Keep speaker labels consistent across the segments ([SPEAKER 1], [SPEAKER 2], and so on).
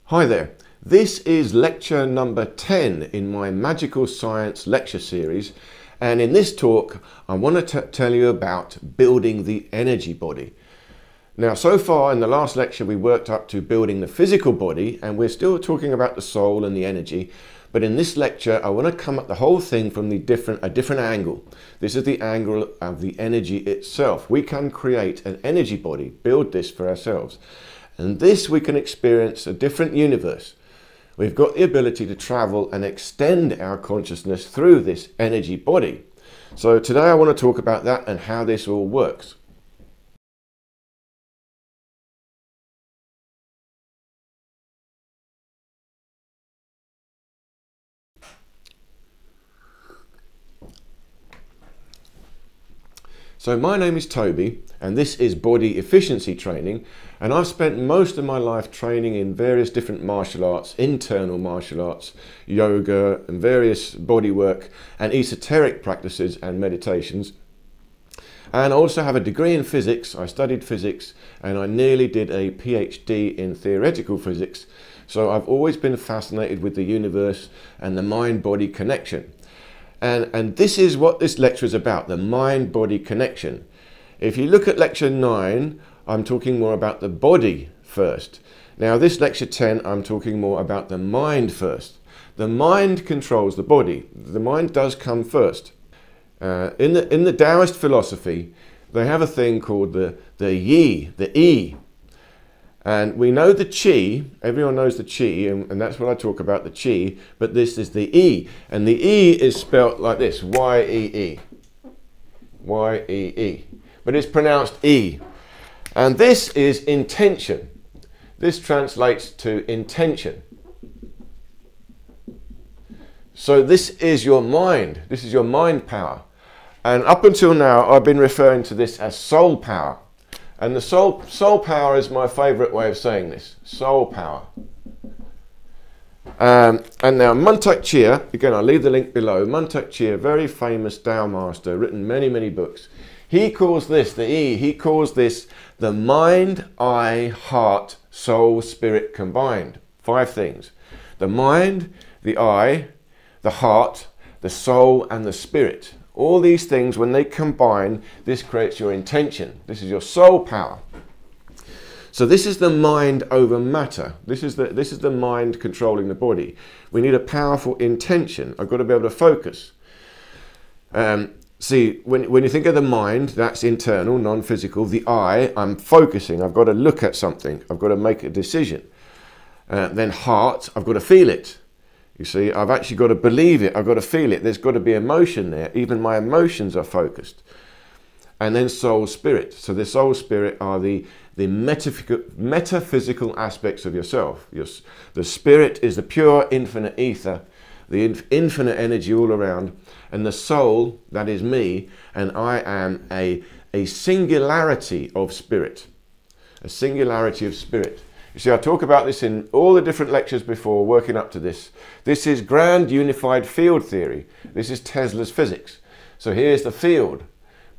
[SPEAKER 1] Hi there, this is lecture number 10 in my Magickal Science Lecture series, and in this talk I want to tell you about building the energy body. Now, so far in the last lecture we worked up to building the physical body, and we're still talking about the soul and the energy, but in this lecture I want to come at the whole thing from a different angle. This is the angle of the energy itself. We can create an energy body, build this for ourselves. And this we can experience a different universe. We've got the ability to travel and extend our consciousness through this energy body. So today I want to talk about that and how this all works. So my name is Toby, and this is Body Efficiency Training, and I've spent most of my life training in various different martial arts, internal martial arts, yoga, and various body work and esoteric practices and meditations. And I also have a degree in physics. I studied physics and I nearly did a PhD in theoretical physics, so I've always been fascinated with the universe and the mind-body connection. And this is what this lecture is about, the mind-body connection. If you look at lecture 9, I'm talking more about the body first. Now this lecture 10, I'm talking more about the mind first. The mind controls the body. The mind does come first. In the Taoist philosophy, they have a thing called the Yi, the E. And we know the Qi, everyone knows the Qi, and that's what I talk about, the Qi, but this is the E. And the E is spelt like this, Y-E-E. Y-E-E. But it's pronounced E. And this is intention. This translates to intention. So this is your mind. This is your mind power. And up until now, I've been referring to this as soul power. And the soul power is my favourite way of saying this, soul power. And now Mantak Chia, again I'll leave the link below, Mantak Chia, very famous Tao master, written many, many books. He calls this, the E, he calls this the mind, eye, heart, soul, spirit combined. 5 things. The mind, the eye, the heart, the soul and the spirit. All these things, when they combine, this creates your intention. This is your soul power. So this is the mind over matter. This is the mind controlling the body. We need a powerful intention. I've got to be able to focus. See, when you think of the mind, that's internal, non-physical. The eye, I'm focusing. I've got to look at something. I've got to make a decision. Then heart, I've got to feel it. You see, I've actually got to believe it, I've got to feel it, there's got to be emotion there, even my emotions are focused. And then soul, spirit. So the soul, spirit are the metaphysical aspects of yourself. The spirit is the pure infinite ether, the infinite energy all around, and the soul, that is me, and I am a singularity of spirit. A singularity of spirit. You see, I talk about this in all the different lectures before, working up to this. This is grand unified field theory. This is Tesla's physics. So here's the field,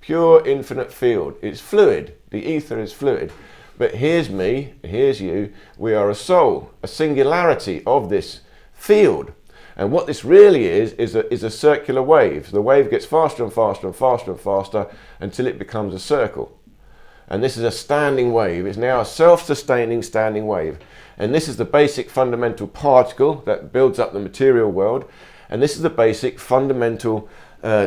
[SPEAKER 1] pure infinite field. It's fluid. The ether is fluid. But here's me, here's you. We are a soul, a singularity of this field. And what this really is a circular wave. The wave gets faster and faster and faster and faster until it becomes a circle. And this is a standing wave. It's now a self-sustaining standing wave. And this is the basic fundamental particle that builds up the material world. And this is the basic fundamental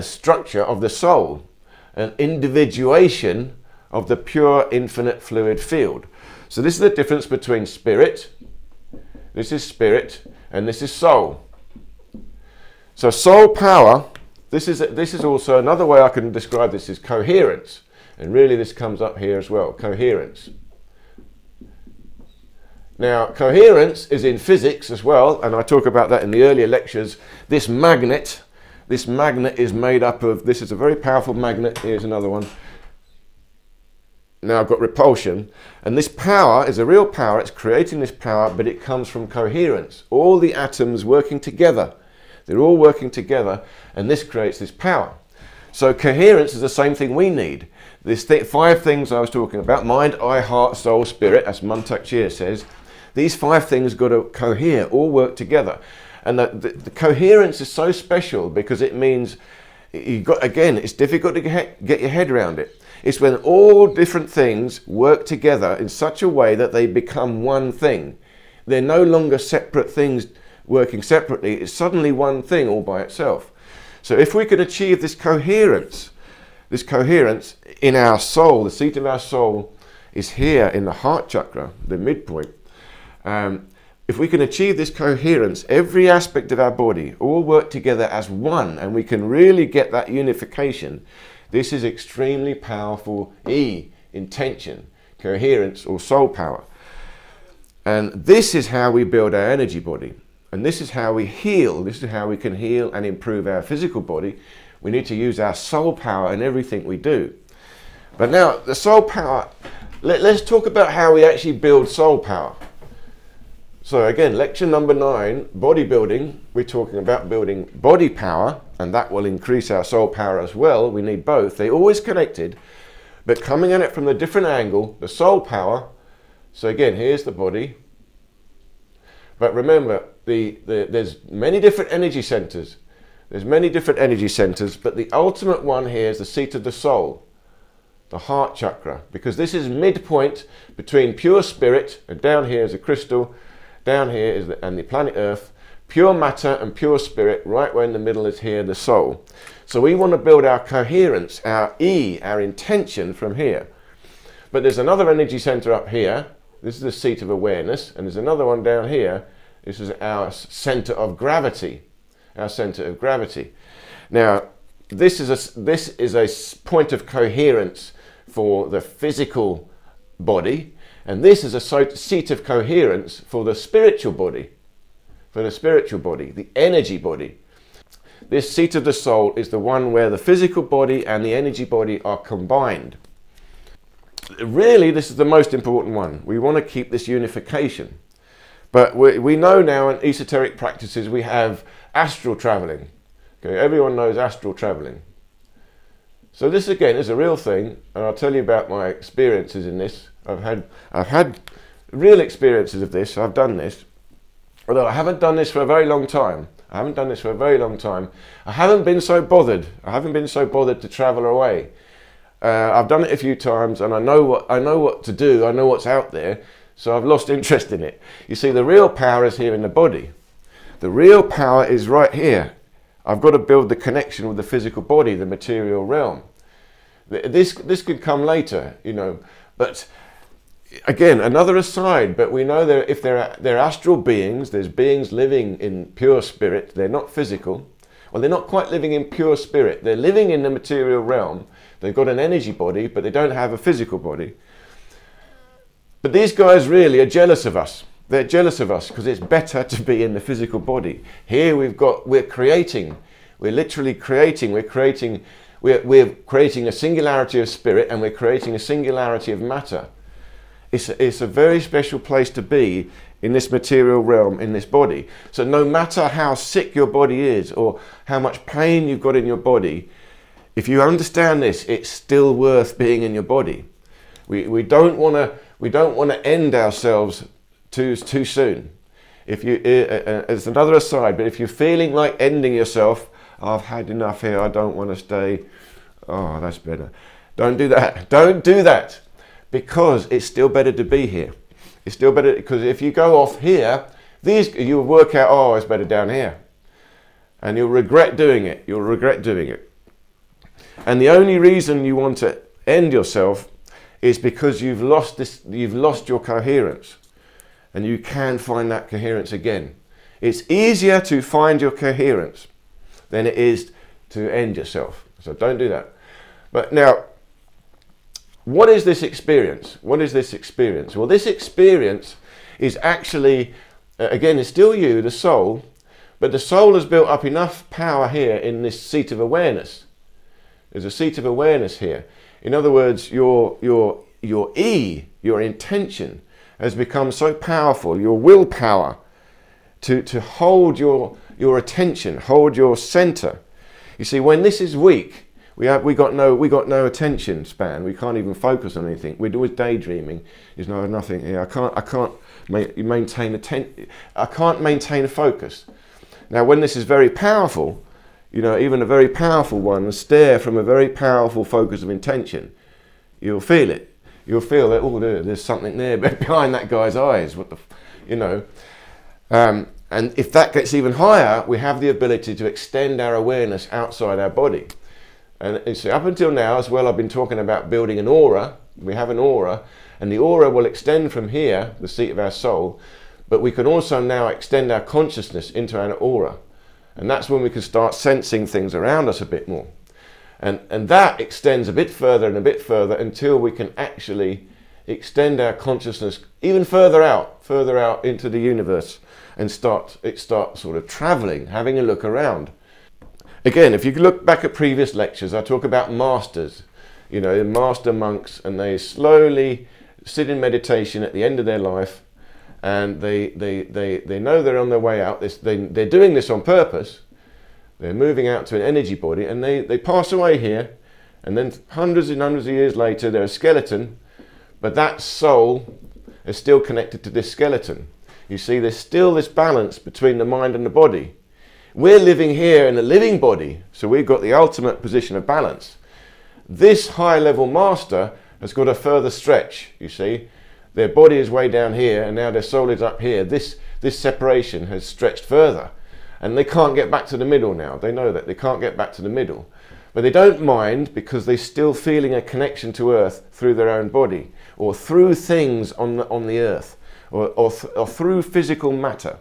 [SPEAKER 1] structure of the soul, an individuation of the pure infinite fluid field. So this is the difference between spirit, this is spirit, and this is soul. So soul power, this is also another way I can describe this is coherence. And really this comes up here as well, coherence. Now, coherence is in physics as well, and I talk about that in the earlier lectures. This magnet is made up of, this is a very powerful magnet, here's another one. Now I've got repulsion, and this power is a real power, it's creating this power, but it comes from coherence. All the atoms working together, they're all working together, and this creates this power. So coherence is the same thing we need. This 5 things I was talking about, mind, eye, heart, soul, spirit, as Mantak Chia says, These 5 things got to cohere, all work together. And the coherence is so special because it means, again, it's difficult to get your head around it. It's when all different things work together in such a way that they become one thing. They're no longer separate things working separately. It's suddenly one thing all by itself. So if we could achieve this coherence in our soul, the seat of our soul is here in the heart chakra, the midpoint. If we can achieve this coherence, every aspect of our body all work together as one, and we can really get that unification. This is extremely powerful intention, coherence, or soul power. And this is how we build our energy body. And this is how we heal. This is how we can heal and improve our physical body. We need to use our soul power in everything we do. But now, the soul power, let's talk about how we actually build soul power. So again, lecture number 9, bodybuilding, we're talking about building body power, and that will increase our soul power as well. We need both. They're always connected, but coming at it from a different angle, the soul power. So again, here's the body. But remember, there's many different energy centers. There's many different energy centers, but the ultimate one here is the seat of the soul, the heart chakra, because this is midpoint between pure spirit, and down here is a crystal, down here is the planet Earth, pure matter and pure spirit, right where in the middle is here, the soul. So we want to build our coherence, our our intention from here. But there's another energy center up here. This is the seat of awareness, and there's another one down here. This is our center of gravity, our center of gravity. Now, this is a point of coherence for the physical body, and this is a seat of coherence for the spiritual body, the energy body. This seat of the soul is the one where the physical body and the energy body are combined. Really, this is the most important one. We want to keep this unification. But we know now in esoteric practices we have astral traveling. Okay, everyone knows astral traveling. So this again is a real thing, and I'll tell you about my experiences in this. I've had real experiences of this. I've done this, although I haven't done this for a very long time. I haven't been so bothered. I haven't been so bothered to travel away. I've done it a few times, and I know what to do. I know what's out there, so I've lost interest in it. You see, the real power is here in the body. The real power is right here. I've got to build the connection with the physical body, the material realm. This could come later, you know. But again, another aside. But we know that if they're astral beings, there's beings living in pure spirit. They're not physical. Well, they're not quite living in pure spirit. They're living in the material realm. They've got an energy body, but they don't have a physical body. But these guys really are jealous of us. They're jealous of us because it's better to be in the physical body. Here we're creating. We're literally creating. We're creating a singularity of spirit, and we're creating a singularity of matter. It's a very special place to be in this material realm, in this body. So no matter how sick your body is or how much pain you've got in your body, if you understand this, it's still worth being in your body. We don't want to end ourselves too soon. If you, as another aside, but if you're feeling like ending yourself, I've had enough here, I don't want to stay. Oh, that's better. Don't do that. Don't do that, because it's still better to be here. It's still better, because if you go off here, you'll work out, oh, it's better down here, and you'll regret doing it. You'll regret doing it. And the only reason you want to end yourself is because you've lost your coherence, and you can find that coherence again. It's easier to find your coherence than it is to end yourself. So don't do that. But now, what is this experience? What is this experience? Well, this experience is actually, again, it's still you, the soul, but the soul has built up enough power here in this seat of awareness. There's a seat of awareness here. In other words, your intention has become so powerful, your willpower to hold your attention, hold your center. You see, when this is weak, We got no attention span. We can't even focus on anything. We're always daydreaming. There's nothing here. I can't maintain a focus. Now, when this is very powerful, even a very powerful one, a stare from a very powerful focus of intention, you'll feel it. You'll feel that, oh, there's something there behind that guy's eyes. And if that gets even higher, we have the ability to extend our awareness outside our body. And so up until now as well, I've been talking about building an aura. We have an aura, and the aura will extend from here, the seat of our soul, but we can also now extend our consciousness into our aura. And that's when we can start sensing things around us a bit more. And that extends a bit further and a bit further until we can actually extend our consciousness even further out into the universe, and it starts sort of traveling, having a look around. Again, if you look back at previous lectures, I talk about masters, master monks, and they slowly sit in meditation at the end of their life, and they know they're on their way out. They're doing this on purpose. They're moving out to an energy body, and they pass away here, and then hundreds and hundreds of years later, they're a skeleton, but that soul is still connected to this skeleton. You see, there's still this balance between the mind and the body. We're living here in a living body, so we've got the ultimate position of balance. This high-level master has got a further stretch, you see. Their body is way down here, and now their soul is up here. This separation has stretched further, and they can't get back to the middle now. They know that they can't get back to the middle. But they don't mind, because they're still feeling a connection to Earth through their own body, or through things on the Earth, or through physical matter.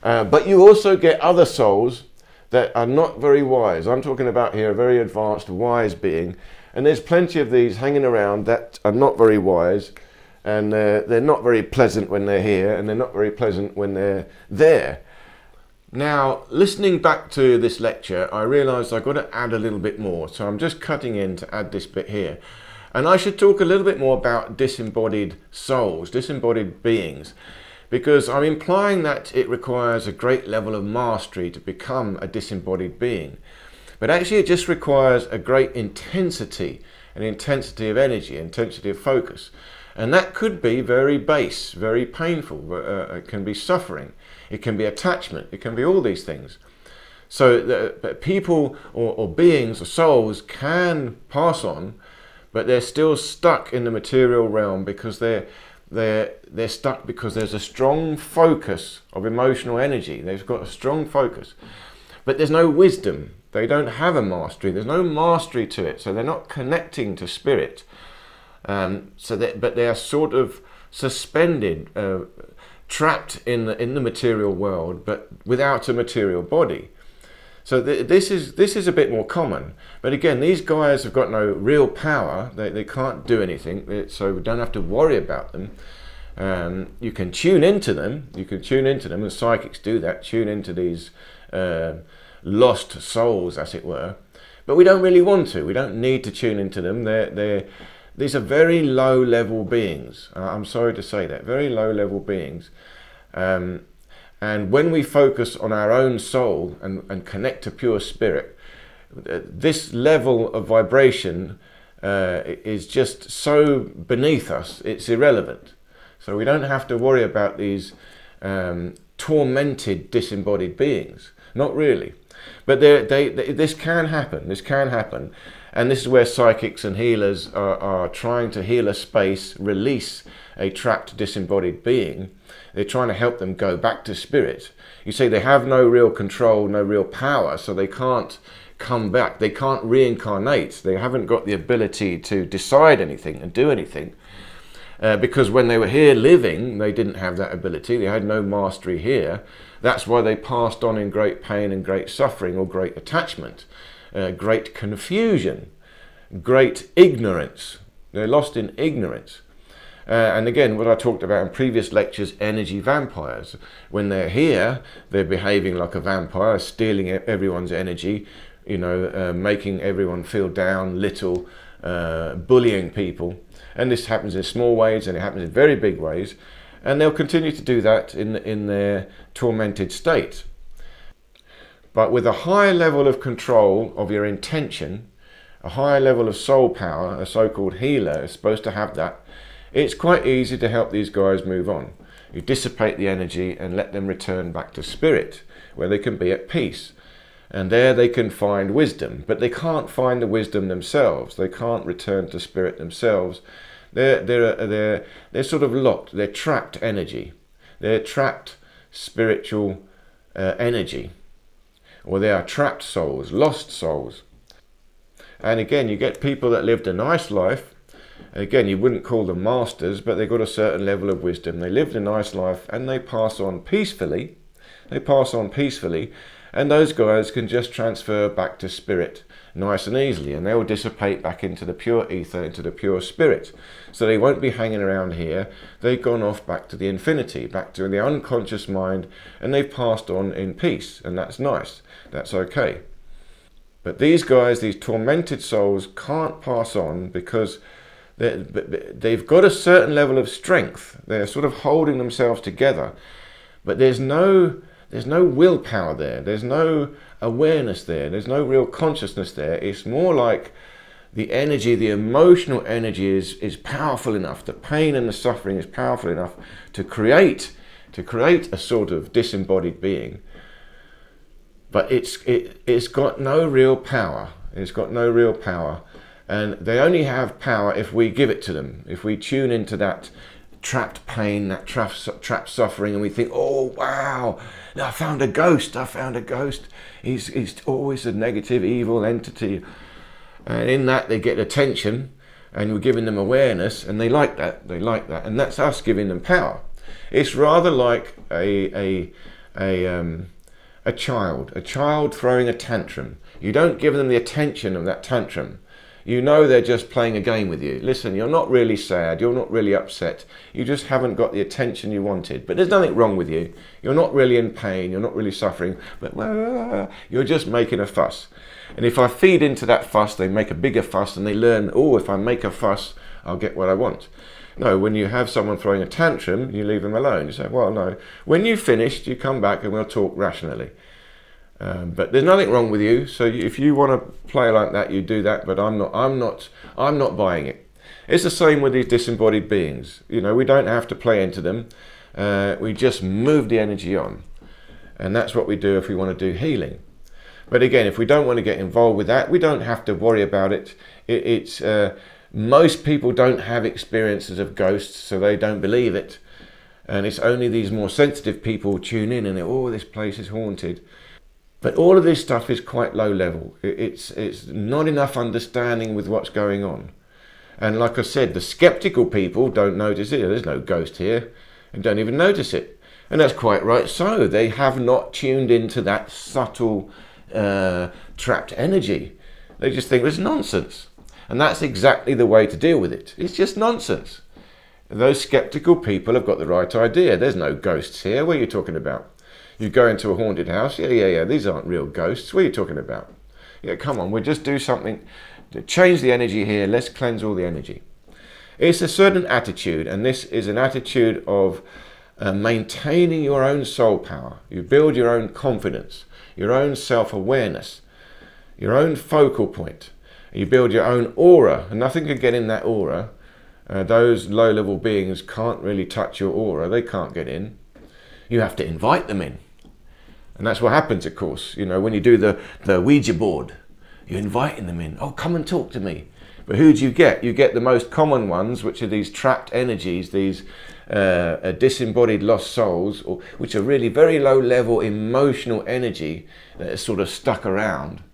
[SPEAKER 1] But you also get other souls that are not very wise. I'm talking about here a very advanced, wise being, and there's plenty of these hanging around that are not very wise, and they're not very pleasant when they're here, and they're not very pleasant when they're there. Now, listening back to this lecture, I realised I've got to add a little bit more, so I'm just cutting in to add this bit here. And I should talk a little bit more about disembodied souls, disembodied beings, because I'm implying that it requires a great level of mastery to become a disembodied being. But actually it just requires a great intensity, an intensity of energy, intensity of focus. And that could be very base, very painful. It can be suffering, it can be attachment, it can be all these things. So people or beings or souls can pass on, but they're still stuck in the material realm because they're stuck because there's a strong focus of emotional energy. They've got a strong focus, but there's no wisdom. They don't have a mastery. There's no mastery to it, so they're not connecting to spirit. But they are sort of suspended, trapped in the material world, but without a material body. So this is a bit more common. But again, these guys have got no real power. They can't do anything, so we don't have to worry about them. You can tune into them. And psychics do that. Tune into these lost souls, as it were. But we don't really want to. We don't need to tune into them. These are very low-level beings. I'm sorry to say that. Very low-level beings. And when we focus on our own soul and connect to pure spirit, this level of vibration is just so beneath us, it's irrelevant. So we don't have to worry about these tormented, disembodied beings. Not really. But this can happen. This can happen. And this is where psychics and healers are trying to heal a space, release a trapped, disembodied being. They're trying to help them go back to spirit. You see, they have no real control, no real power, so they can't come back. They can't reincarnate. They haven't got the ability to decide anything and do anything. Because when they were here living, they didn't have that ability. They had no mastery here. That's why they passed on in great pain and great suffering, or great attachment, great confusion, great ignorance. They're lost in ignorance. And again, what I talked about in previous lectures, energy vampires. When they're here, they're behaving like a vampire, stealing everyone's energy, making everyone feel down, little, bullying people. And this happens in small ways, and it happens in very big ways. And they'll continue to do that in their tormented state. But with a higher level of control of your intention, a higher level of soul power, a so-called healer is supposed to have that, it's quite easy to help these guys move on. You dissipate the energy and let them return back to spirit, where they can be at peace. And there they can find wisdom, but they can't find the wisdom themselves. They can't return to spirit themselves. They're sort of locked. They're trapped energy. They're trapped spiritual energy. Or they are trapped souls, lost souls. And again, you get people that lived a nice life. Again, you wouldn't call them masters, but they've got a certain level of wisdom. They lived a nice life and they pass on peacefully. They pass on peacefully. And those guys can just transfer back to spirit nice and easily, and they will dissipate back into the pure ether, into the pure spirit. So they won't be hanging around here. They've gone off back to the infinity, back to the unconscious mind, and they've passed on in peace, and that's nice. That's okay. But these guys, these tormented souls, can't pass on because they've got a certain level of strength. They're sort of holding themselves together, but there's no willpower there. There's no awareness there. There's no real consciousness there. It's more like the energy, the emotional energy is powerful enough. The pain and the suffering is powerful enough to create a sort of disembodied being. But it's got no real power. It's got no real power. And they only have power if we give it to them. If we tune into that trapped pain, that trapped suffering, and we think, oh wow, I found a ghost, I found a ghost. He's always a negative, evil entity. And in that they get attention, and we're giving them awareness, and they like that, and that's us giving them power. It's rather like a child throwing a tantrum. You don't give them the attention of that tantrum. You know they're just playing a game with you. Listen, you're not really sad, you're not really upset, you just haven't got the attention you wanted. But there's nothing wrong with you. You're not really in pain, you're not really suffering, but you're just making a fuss. And if I feed into that fuss, they make a bigger fuss, and they learn, oh, if I make a fuss, I'll get what I want. No, when you have someone throwing a tantrum, you leave them alone. You say, well, no. When you've finished, you come back and we'll talk rationally. But there's nothing wrong with you. So if you want to play like that, you do that. But I'm not buying it. It's the same with these disembodied beings. You know, we don't have to play into them. We just move the energy on, and that's what we do if we want to do healing. But again, if we don't want to get involved with that, we don't have to worry about it. Most people don't have experiences of ghosts, so they don't believe it. And it's only these more sensitive people tune in and they, oh, this place is haunted. But all of this stuff is quite low level. It's not enough understanding with what's going on. And like I said, the skeptical people don't notice it. There's no ghost here, and don't even notice it. And that's quite right. So they have not tuned into that subtle trapped energy. They just think it's nonsense. And that's exactly the way to deal with it. It's just nonsense. Those skeptical people have got the right idea. There's no ghosts here. What are you talking about? You go into a haunted house. Yeah. These aren't real ghosts. What are you talking about? Yeah, come on. We'll just do something to change the energy here. Let's cleanse all the energy. It's a certain attitude, and this is an attitude of maintaining your own soul power. You build your own confidence, your own self-awareness, your own focal point. You build your own aura, and nothing can get in that aura. Those low-level beings can't really touch your aura. They can't get in. You have to invite them in. And that's what happens, of course. You know, when you do the Ouija board, you're inviting them in. Oh, come and talk to me. But who do you get? You get the most common ones, which are these trapped energies, these disembodied lost souls, which are really very low-level emotional energy that is sort of stuck around.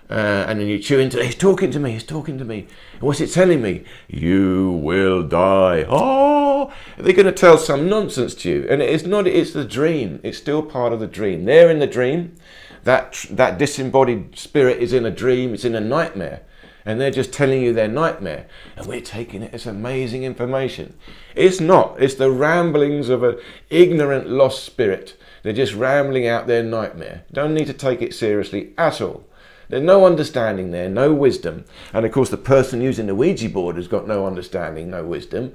[SPEAKER 1] And then you tune into, he's talking to me, he's talking to me. And what's it telling me? You will die. Oh, they're going to tell some nonsense to you. And it's not, it's the dream. It's still part of the dream. They're in the dream. That disembodied spirit is in a dream. It's in a nightmare. And they're just telling you their nightmare. And we're taking it as amazing information. It's not. It's the ramblings of an ignorant, lost spirit. They're just rambling out their nightmare. Don't need to take it seriously at all. There's no understanding there, no wisdom. And of course the person using the Ouija board has got no understanding, no wisdom.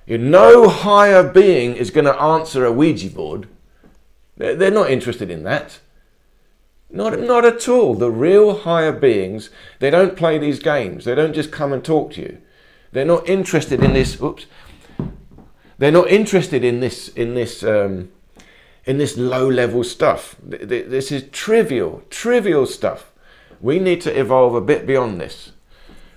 [SPEAKER 1] No higher being is going to answer a Ouija board. They're not interested in that. Not at all. The real higher beings, they don't play these games. They don't just come and talk to you. They're not interested in this. Oops. They're not interested in this low-level stuff. This is trivial stuff. We need to evolve a bit beyond this.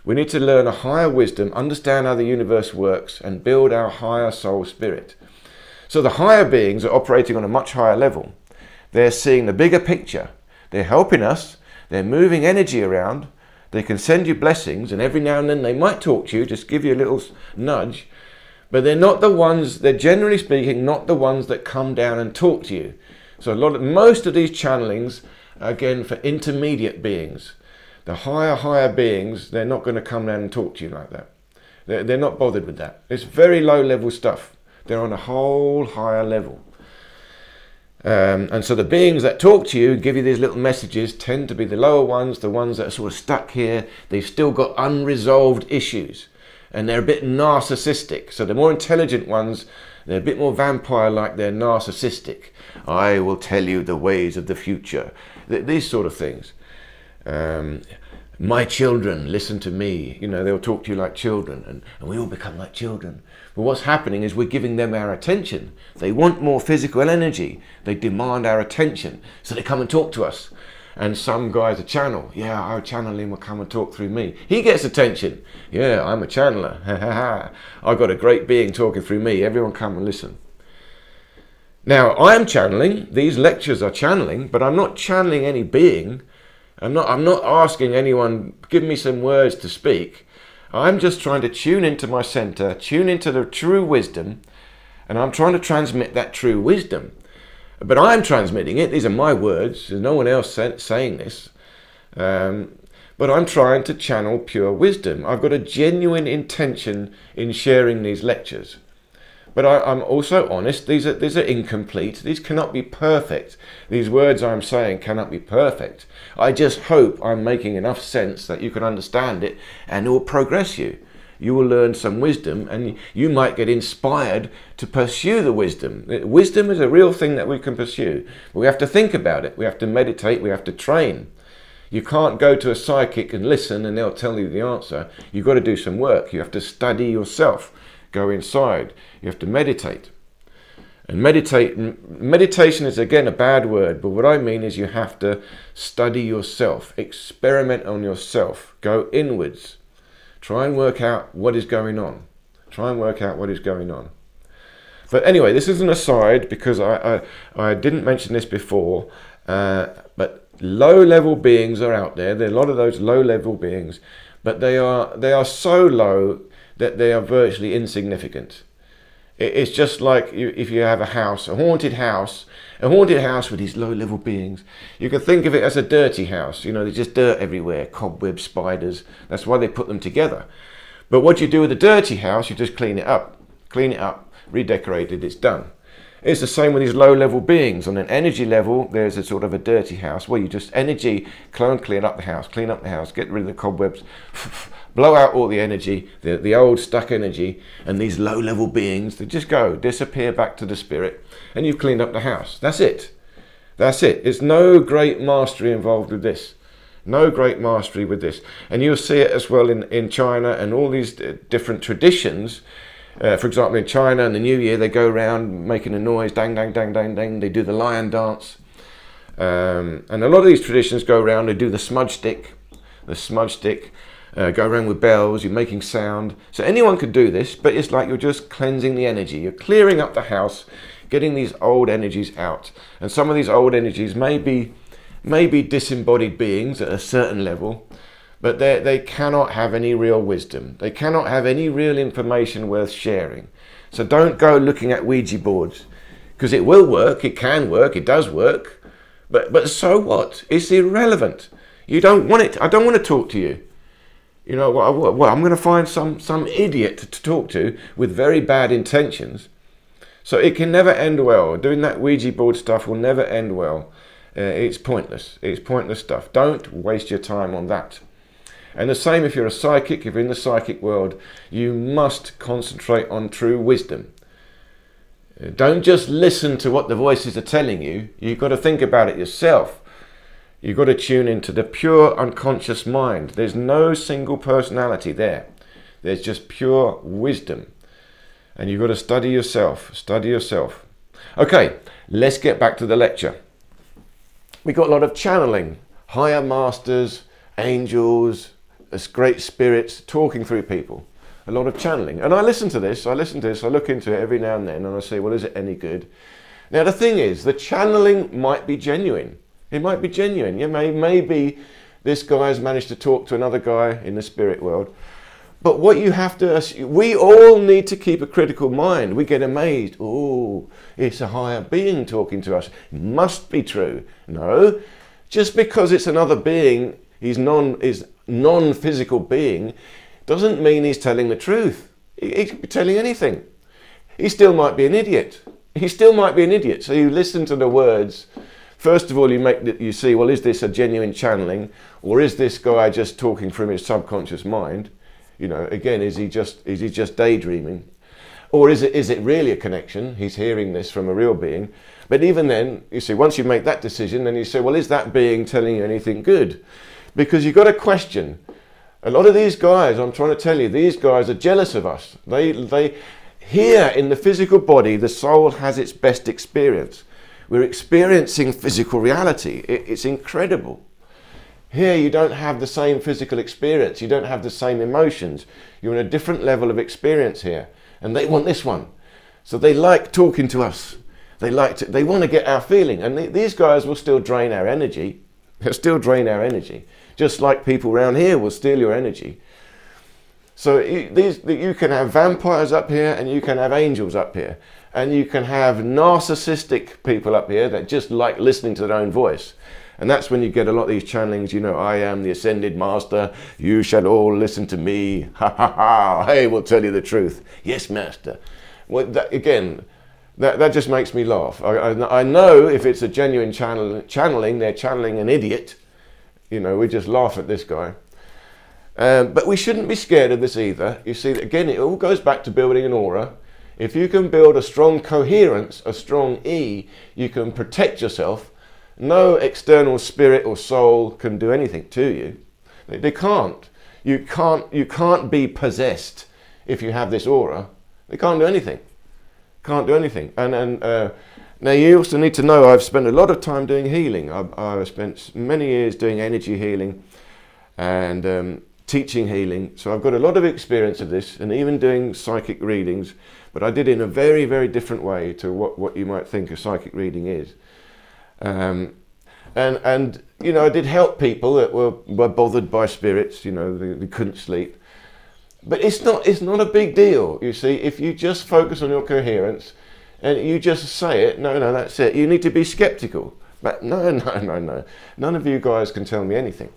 [SPEAKER 1] We need to learn a higher wisdom, understand how the universe works, and build our higher soul spirit. So the higher beings are operating on a much higher level. They're seeing the bigger picture. They're helping us. They're moving energy around. They can send you blessings, and every now and then they might talk to you, just give you a little nudge. But they're not the ones, they're generally speaking not the ones that come down and talk to you. So most of these channelings are again for intermediate beings. The higher beings, they're not going to come down and talk to you like that. They're not bothered with that. It's very low level stuff. They're on a whole higher level. And so the beings that talk to you, give you these little messages, tend to be the lower ones, the ones that are sort of stuck here. They've still got unresolved issues. And they're a bit narcissistic. So the more intelligent ones, they're a bit more vampire-like, they're narcissistic. I will tell you the ways of the future. These sort of things. My children, listen to me. You know, they'll talk to you like children, and we all become like children. But what's happening is we're giving them our attention. They want more physical energy. They demand our attention. So they come and talk to us. And some guy's a channel. Yeah, our channeling will come and talk through me. He gets attention. Yeah, I'm a channeler. I've got a great being talking through me. Everyone come and listen. Now, I'm channeling. These lectures are channeling, but I'm not channeling any being. I'm not asking anyone, give me some words to speak. I'm just trying to tune into my center, tune into the true wisdom, and I'm trying to transmit that true wisdom. But I'm transmitting it. These are my words. There's no one else saying this. But I'm trying to channel pure wisdom. I've got a genuine intention in sharing these lectures. But I'm also honest. These are incomplete. These cannot be perfect. These words I'm saying cannot be perfect. I just hope I'm making enough sense that you can understand it and it will progress you. You will learn some wisdom and you might get inspired to pursue the wisdom. Wisdom is a real thing that we can pursue. We have to think about it. We have to meditate. We have to train. You can't go to a psychic and listen and they'll tell you the answer. You've got to do some work. You have to study yourself. Go inside. You have to meditate. And meditation is again a bad word, but what I mean is you have to study yourself. Experiment on yourself. Go inwards. Try and work out what is going on. Try and work out what is going on. But anyway, this is an aside because I didn't mention this before, but low-level beings are out there. There are a lot of those low-level beings, but they are so low that they are virtually insignificant. It's just like if you have a house, a haunted house with these low-level beings. You can think of it as a dirty house. You know, there's just dirt everywhere, cobwebs, spiders. That's why they put them together. But what you do with a dirty house, you just clean it up, redecorate it, it's done. It's the same with these low-level beings. On an energy level, there's a sort of a dirty house where you just clean up the house, get rid of the cobwebs, blow out all the energy, the old stuck energy, and these low-level beings, they just disappear back to the spirit, and you've cleaned up the house. That's it. That's it. There's no great mastery involved with this. No great mastery with this. And you'll see it as well in China and all these different traditions. For example, in China, in the New Year, they go around making a noise, dang, dang, dang, dang, dang. They do the lion dance. And a lot of these traditions go around, they do the smudge stick. Go around with bells, you're making sound. So anyone could do this, but it's like you're just cleansing the energy. You're clearing up the house, getting these old energies out. And some of these old energies may be disembodied beings at a certain level, but they cannot have any real wisdom. They cannot have any real information worth sharing. So don't go looking at Ouija boards, because it will work, it can work, it does work, but so what? It's irrelevant. You don't want it. I don't want to talk to you. You know, well, I'm going to find some idiot to talk to with very bad intentions. So it can never end well. Doing that Ouija board stuff will never end well. It's pointless. It's pointless stuff. Don't waste your time on that. And the same if you're a psychic, if you're in the psychic world, you must concentrate on true wisdom. Don't just listen to what the voices are telling you. You've got to think about it yourself. You've got to tune into the pure unconscious mind. There's no single personality there. There's just pure wisdom. And you've got to study yourself. Study yourself. Okay, let's get back to the lecture. We've got a lot of channeling. Higher masters, angels, great spirits talking through people. A lot of channeling. And I listen to this, I look into it every now and then, and I say, well, is it any good? Now, the thing is, the channeling might be genuine. It might be genuine. Yeah, maybe this guy has managed to talk to another guy in the spirit world. But what you have to, we all need to keep a critical mind. We get amazed. Oh, it's a higher being talking to us. It must be true. No, just because it's another being, is non-physical being, doesn't mean he's telling the truth. He could be telling anything. He still might be an idiot. He still might be an idiot. So you listen to the words. First of all, you see, well, is this a genuine channeling, or is this guy just talking from his subconscious mind? You know, again, is he just daydreaming, or is it really a connection? He's hearing this from a real being. But even then, you see, once you make that decision, then you say, well, is that being telling you anything good? Because you've got to question. A lot of these guys, I'm trying to tell you, these guys are jealous of us. They here in the physical body, the soul has its best experience. We're experiencing physical reality. It's incredible. Here you don't have the same physical experience. You don't have the same emotions. You're in a different level of experience here. And they want this one. So they like talking to us. They want to get our feeling. And these guys will still drain our energy. They'll still drain our energy. Just like people around here will steal your energy. So you can have vampires up here, and you can have angels up here. And you can have narcissistic people up here that just like listening to their own voice. And that's when you get a lot of these channelings, you know, I am the ascended master, you shall all listen to me, ha ha ha, I will tell you the truth. Yes, master. Well, that just makes me laugh. I know if it's a genuine channeling, they're channeling an idiot. You know, we just laugh at this guy. But we shouldn't be scared of this either. You see, again, it all goes back to building an aura. If you can build a strong coherence, a strong E, you can protect yourself. No external spirit or soul can do anything to you. They can't. You can't be possessed if you have this aura. They can't do anything. Can't do anything. And now you also need to know I've spent a lot of time doing healing. I've spent many years doing energy healing and teaching healing. So I've got a lot of experience of this, and even doing psychic readings. But I did it in a very, very different way to what you might think a psychic reading is. And you know, I did help people that were bothered by spirits, you know, they couldn't sleep. But it's not a big deal, you see, if you just focus on your coherence and you just say it, no, that's it. You need to be skeptical. But no. None of you guys can tell me anything.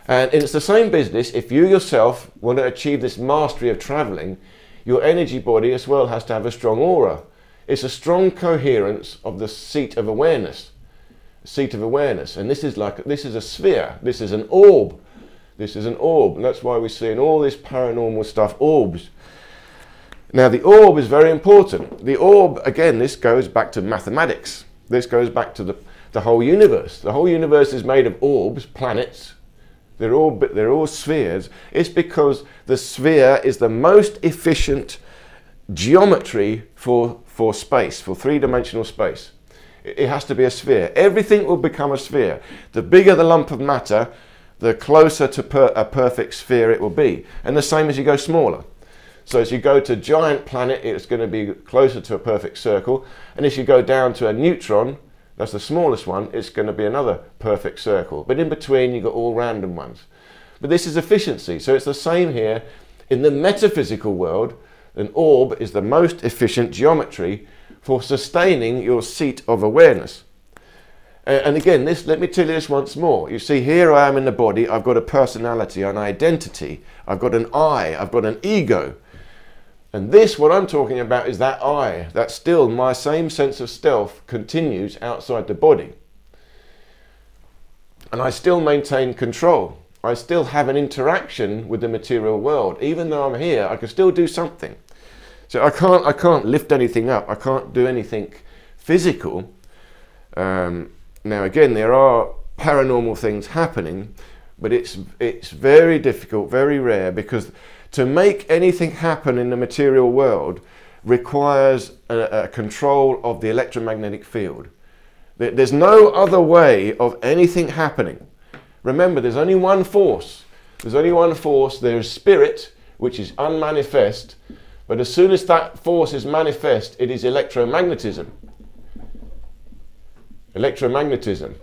[SPEAKER 1] And it's the same business. If you yourself want to achieve this mastery of traveling, your energy body as well has to have a strong aura. It's a strong coherence of the seat of awareness. Seat of awareness. And this is a sphere. This is an orb. This is an orb. And that's why we see in all this paranormal stuff, orbs. Now the orb is very important. The orb, again, this goes back to mathematics. This goes back to the whole universe. The whole universe is made of orbs, planets. They're all spheres. It's because the sphere is the most efficient geometry for space, for three-dimensional space. It has to be a sphere. Everything will become a sphere. The bigger the lump of matter, the closer to a perfect sphere it will be. And the same as you go smaller. So as you go to a giant planet, it's going to be closer to a perfect circle. And as you go down to a neutron, that's the smallest one, it's going to be another perfect circle. But in between, you've got all random ones. But this is efficiency. So it's the same here. In the metaphysical world, an orb is the most efficient geometry for sustaining your seat of awareness. And again, let me tell you this once more. You see, here I am in the body. I've got a personality, an identity. I've got an I. I've got an ego. And this, what I'm talking about, is that I. That still, my same sense of self continues outside the body. And I still maintain control. I still have an interaction with the material world. Even though I'm here, I can still do something. So I can't lift anything up. I can't do anything physical. Now again, there are paranormal things happening, but it's very difficult, very rare, because to make anything happen in the material world requires a control of the electromagnetic field. There's no other way of anything happening. Remember, there's only one force. There's only one force. There's spirit, which is unmanifest, but as soon as that force is manifest, it is electromagnetism. Electromagnetism.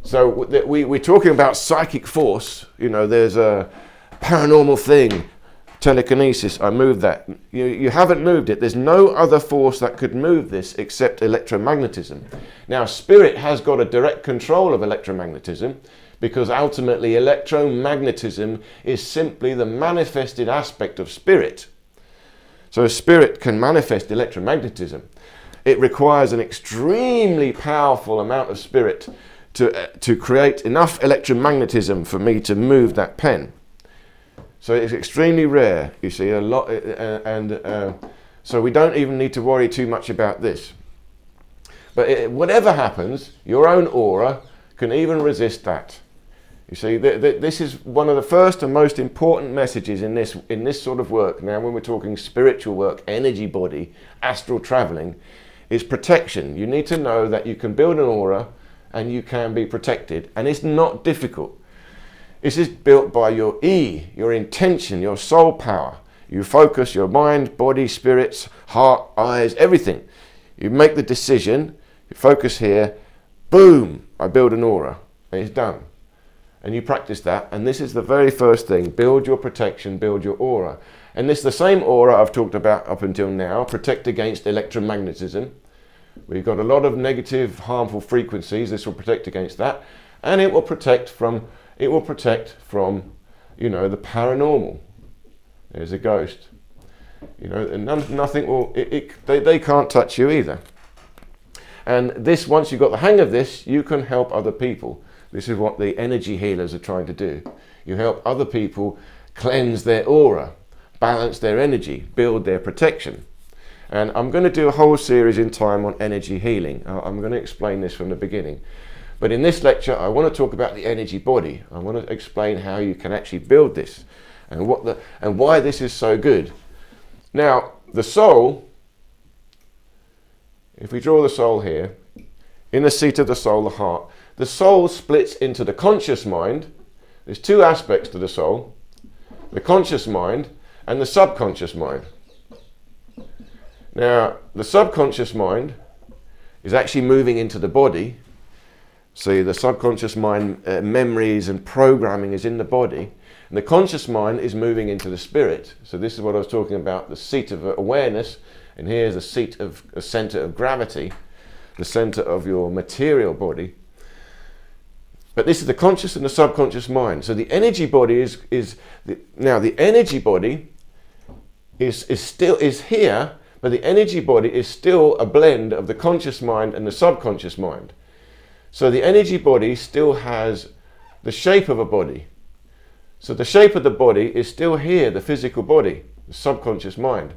[SPEAKER 1] So we're talking about psychic force. You know, there's a paranormal thing, telekinesis, I moved that. You haven't moved it. There's no other force that could move this except electromagnetism. Now, spirit has got a direct control of electromagnetism, because ultimately electromagnetism is simply the manifested aspect of spirit. So spirit can manifest electromagnetism. It requires an extremely powerful amount of spirit to create enough electromagnetism for me to move that pen. So it's extremely rare, you see, a lot, so we don't even need to worry too much about this. But whatever happens, your own aura can even resist that. You see, this is one of the first and most important messages in this sort of work. Now, when we're talking spiritual work, energy body, astral traveling, is protection. You need to know that you can build an aura and you can be protected, and it's not difficult. This is built by your E, your intention, your soul power. You focus your mind, body, spirits, heart, eyes, everything. You make the decision, you focus here, boom, I build an aura, and it's done. And you practice that, and this is the very first thing. Build your protection, build your aura. And this is the same aura I've talked about up until now, protect against electromagnetism. We've got a lot of negative, harmful frequencies. This will protect against that, and it will protect from, you know, the paranormal. There's a ghost, you know, and nothing will, they can't touch you either. And this, once you've got the hang of this, you can help other people. This is what the energy healers are trying to do. You help other people cleanse their aura, balance their energy, build their protection. And I'm going to do a whole series in time on energy healing. I'm going to explain this from the beginning. But in this lecture, I want to talk about the energy body. I want to explain how you can actually build this and why this is so good. Now, the soul, if we draw the soul here, in the seat of the soul, the heart, the soul splits into the conscious mind. There's two aspects to the soul, the conscious mind and the subconscious mind. Now, the subconscious mind is actually moving into the body. See, the subconscious mind, memories and programming is in the body, and the conscious mind is moving into the spirit. So this is what I was talking about, the seat of awareness, and here's the seat of a center of gravity, the center of your material body. But this is the conscious and the subconscious mind. So the energy body now the energy body is here, but the energy body is still a blend of the conscious mind and the subconscious mind. So the energy body still has the shape of a body. So the shape of the body is still here, the physical body, the subconscious mind.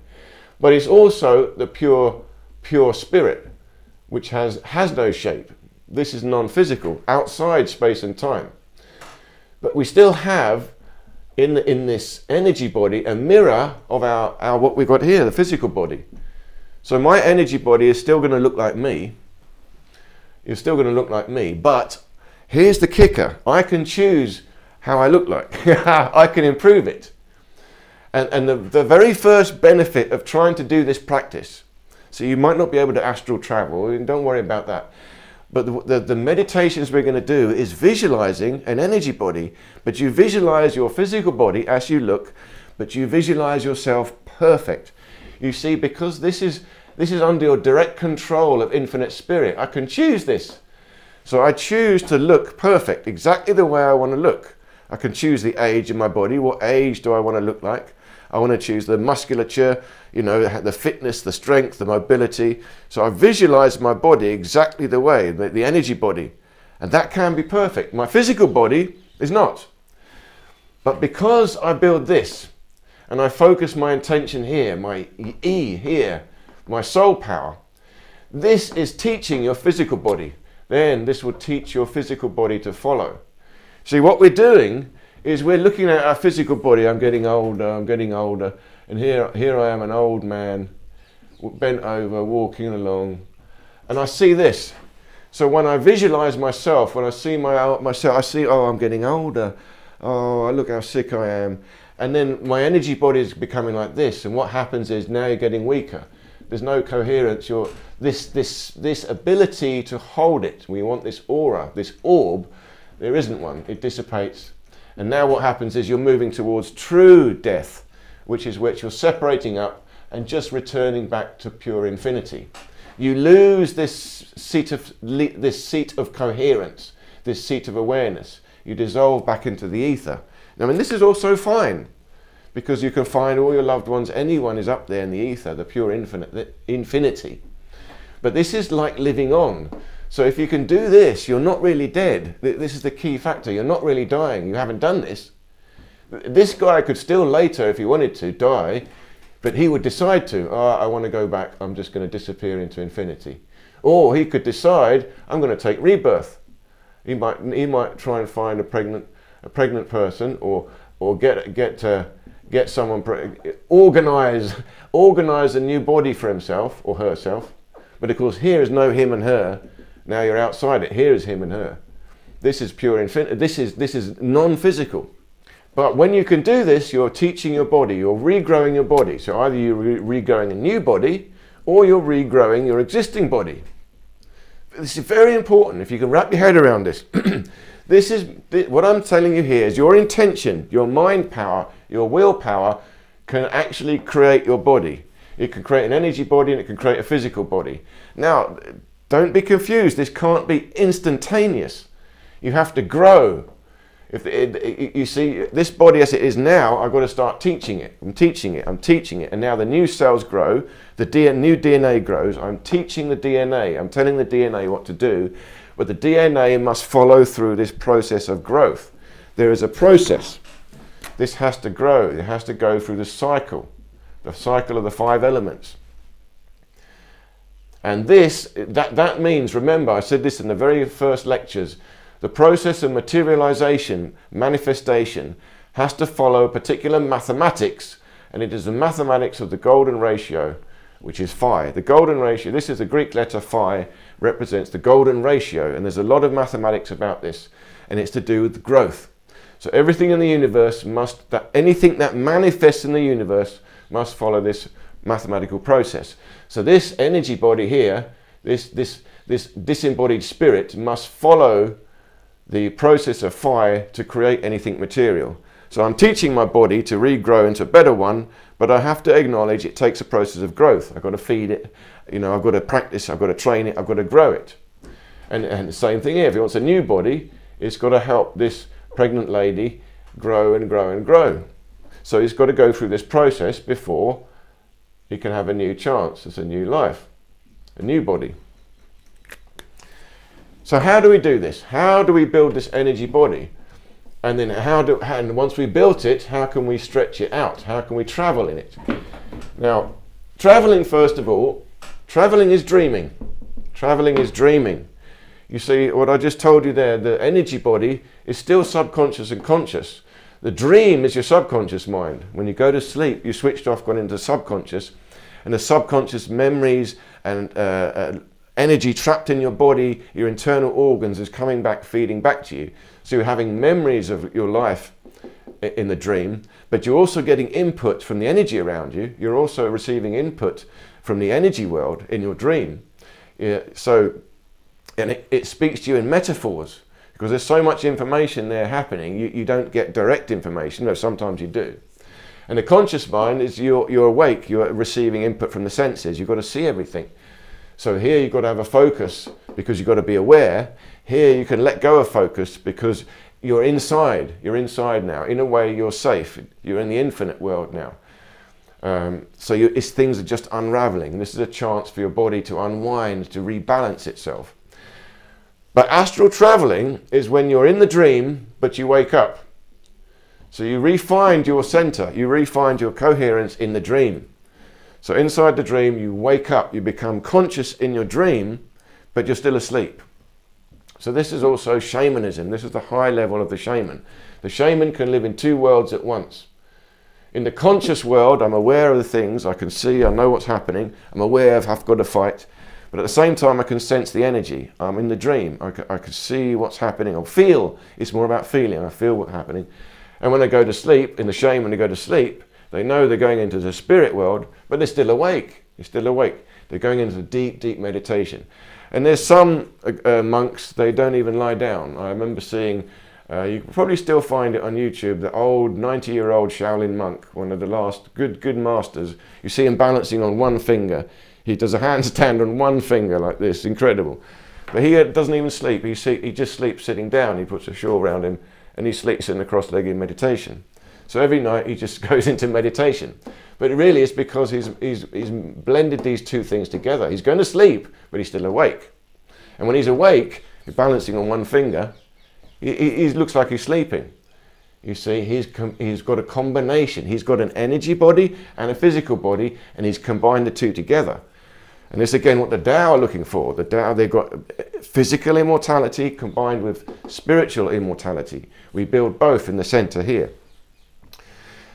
[SPEAKER 1] But it's also the pure spirit, which has no shape. This is non-physical, outside space and time. But we still have in this energy body a mirror of our what we've got here, the physical body. So my energy body is still going to look like me. It's still going to look like me, but here's the kicker. I can choose how I look like. I can improve it. And the very first benefit of trying to do this practice, so you might not be able to astral travel, and don't worry about that. But the meditations we're going to do is visualizing an energy body, but you visualize your physical body as you look, but you visualize yourself perfect. You see, because this is under your direct control of infinite spirit. I can choose this. So I choose to look perfect, exactly the way I want to look. I can choose the age of my body. What age do I want to look like? I want to choose the musculature, you know, the fitness, the strength, the mobility. So I visualize my body exactly the way, the energy body. And that can be perfect. My physical body is not. But because I build this, and I focus my intention here, my E here, my soul power, this is teaching your physical body. then this will teach your physical body to follow. See, what we're doing is we're looking at our physical body. I'm getting older, and here I am, an old man, bent over, walking along, and I see this. So when I visualize myself, when I see myself, I see, oh, I'm getting older. Oh, look how sick I am. And then my energy body is becoming like this, and what happens is now you're getting weaker. There's no coherence. This ability to hold it. We want this aura, this orb. There isn't one. It dissipates. And now what happens is you're moving towards true death, which you're separating up and just returning back to pure infinity. You lose this seat of coherence, this seat of awareness. You dissolve back into the ether. I mean, this is also fine, because you can find all your loved ones. Anyone is up there in the ether, the pure infinity. But this is like living on. So if you can do this, you're not really dead. This is the key factor. You're not really dying. You haven't done this. This guy could still later, if he wanted to, die, but he would decide to, oh, I want to go back. I'm just going to disappear into infinity. Or he could decide, I'm going to take rebirth. He might try and find a pregnant person, or get someone, organize a new body for himself or herself. But of course, here is no him and her. Now you're outside it. Here is him and her. This is pure infinity. This is non-physical. But when you can do this, you're teaching your body. You're regrowing your body. So either you're regrowing a new body, or you're regrowing your existing body. This is very important. If you can wrap your head around this. What I'm telling you here is your intention, your mind power, your willpower can actually create your body. It can create an energy body, and it can create a physical body. Now, don't be confused. This can't be instantaneous. You have to grow. You see, this body as it is now, I've got to start teaching it. I'm teaching it. And now the new cells grow, the new DNA grows. I'm teaching the DNA. I'm telling the DNA what to do. But the DNA must follow through this process of growth. There is a process. This has to grow. It has to go through the cycle of the 5 elements. And that means, remember, I said this in the very first lectures, the process of materialization, manifestation, has to follow particular mathematics, and it is the mathematics of the golden ratio, which is phi. The golden ratio, this is the Greek letter phi, represents the golden ratio, and there's a lot of mathematics about this, and it's to do with growth. So everything in the universe anything that manifests in the universe must follow this mathematical process. So this energy body here, this disembodied spirit, must follow the process of phi to create anything material. So I'm teaching my body to regrow into a better one, but I have to acknowledge it takes a process of growth. I've got to feed it, I've got to practice, I've got to train it, I've got to grow it. And the same thing here, if it wants a new body, it's got to help this pregnant lady grow and grow and grow. So it's got to go through this process before it can have a new chance. It's a new life, a new body. So how do we do this? How do we build this energy body? And then and once we built it, how can we stretch it out? How can we travel in it? Now, traveling, first of all, traveling is dreaming. Traveling is dreaming. You see, what I just told you there, the energy body is still subconscious and conscious. The dream is your subconscious mind. When you go to sleep, you switched off, gone into subconscious, and the subconscious memories and energy trapped in your body, your internal organs, is coming back, feeding back to you. So you're having memories of your life in the dream, but you're also getting input from the energy around you. You're also receiving input from the energy world in your dream. And it speaks to you in metaphors, because there's so much information there happening. You don't get direct information, though sometimes you do. And the conscious mind is you're awake, you're receiving input from the senses. You've got to see everything. So here you've got to have a focus, because you've got to be aware. Here you can let go of focus, because you're inside. You're inside now. In a way, you're safe. You're in the infinite world now. Things are just unraveling. This is a chance for your body to unwind, to rebalance itself. But astral traveling is when you're in the dream, but you wake up. So you re-find your center. You re-find your coherence in the dream. So inside the dream, you wake up, you become conscious in your dream, but you're still asleep. So this is also shamanism. This is the high level of the shaman. The shaman can live in two worlds at once. In the conscious world, I'm aware of the things, I can see, I know what's happening, I'm aware of I've got to fight, but at the same time I can sense the energy. I'm in the dream, I can see what's happening, or feel, it's more about feeling, I feel what's happening. And when they go to sleep, in the shaman, when they go to sleep, they know they're going into the spirit world, but they're still awake, They're going into deep, deep meditation. And there's some monks, they don't even lie down. I remember seeing, you can probably still find it on YouTube, the old 90-year-old Shaolin monk, one of the last good masters. You see him balancing on one finger. He does a handstand on one finger like this, incredible. But he doesn't even sleep. He just sleeps sitting down. He puts a shawl around him and he sleeps in a cross-legged meditation. So every night he just goes into meditation. But really it's because he's blended these two things together. He's going to sleep, but he's still awake. And when he's awake, he's balancing on one finger, he looks like he's sleeping. You see, he's got a combination. He's got an energy body and a physical body, and he's combined the two together. And this again what the Tao are looking for. The Tao, they've got physical immortality combined with spiritual immortality. We build both in the center here.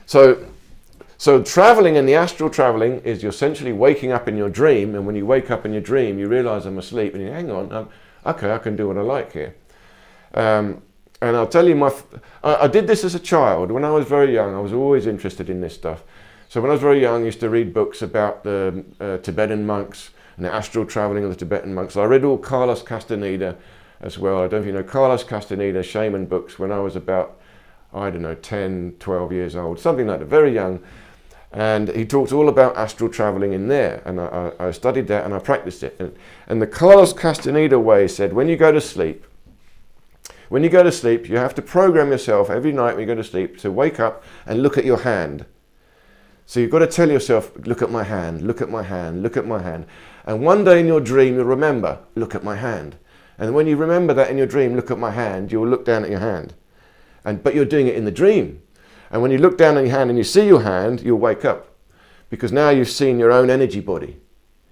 [SPEAKER 1] So traveling in the astral traveling is you're essentially waking up in your dream, and when you wake up in your dream, you realize I'm asleep, and you hang on, okay, I can do what I like here. And I'll tell you, I did this as a child. When I was very young, I was always interested in this stuff. So when I was very young, I used to read books about the Tibetan monks and the astral traveling of the Tibetan monks. I read all Carlos Castaneda as well. I don't know if you know Carlos Castaneda shaman books when I was about, I don't know, 10, 12 years old, something like that, very young. And he talks all about astral traveling in there, and I studied that and I practiced it. And the Carlos Castaneda way said, when you go to sleep, you have to program yourself every night when you go to sleep to wake up and look at your hand. So you've got to tell yourself, look at my hand, look at my hand, look at my hand. And one day in your dream, you'll remember, look at my hand. And when you remember that in your dream, look at my hand, you'll look down at your hand. But you're doing it in the dream. And when you look down on your hand and you see your hand, you'll wake up. Because now you've seen your own energy body.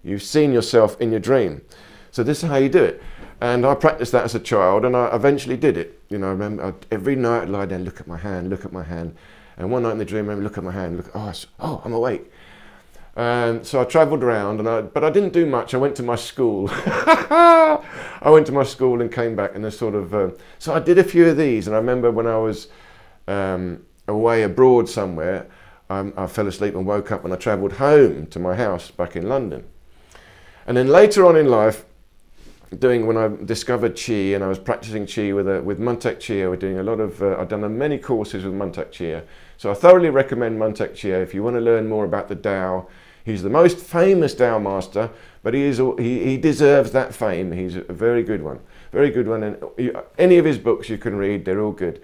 [SPEAKER 1] You've seen yourself in your dream. So this is how you do it. And I practiced that as a child, and I eventually did it. You know, I remember every night I'd lie down, look at my hand, look at my hand. And one night in the dream, I remember, look at my hand, look, oh, I'm awake. And so I travelled around, but I didn't do much. I went to my school. I went to my school and came back, and there's sort of, so I did a few of these. And I remember when I was away abroad somewhere, I fell asleep and woke up, and I travelled home to my house back in London. And then later on in life, when I discovered Chi and I was practicing Chi with Mantak Chia, we're doing a lot of, I've done many courses with Mantak Chia. So I thoroughly recommend Mantak Chia if you want to learn more about the Tao. He's the most famous Tao master, but he deserves that fame. He's a very good one, and any of his books you can read, they're all good.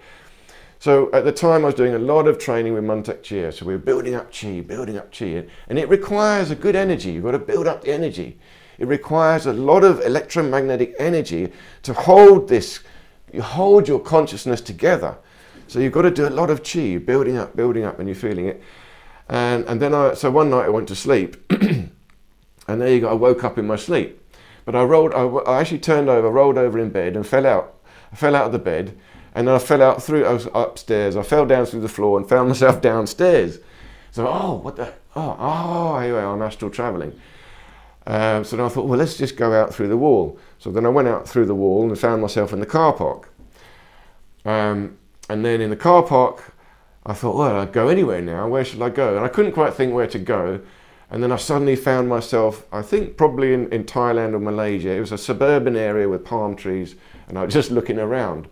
[SPEAKER 1] So at the time I was doing a lot of training with Mantak Chia, so we were building up Chi, and it requires a good energy. You've got to build up the energy. It requires a lot of electromagnetic energy to hold this, you hold your consciousness together. So you've got to do a lot of Chi, building up, and you're feeling it. And then so one night I went to sleep, and there you go, I woke up in my sleep. But I actually turned over, rolled over in bed and fell out. I fell out of the bed, and then I was upstairs, I fell down through the floor and found myself downstairs. So, here I am, astral traveling. So then I thought, well, let's just go out through the wall. So then I went out through the wall and found myself in the car park. And then in the car park, I thought, well, I'd go anywhere now. Where should I go? And I couldn't quite think where to go. And then I suddenly found myself, I think probably in Thailand or Malaysia. It was a suburban area with palm trees, and I was just looking around.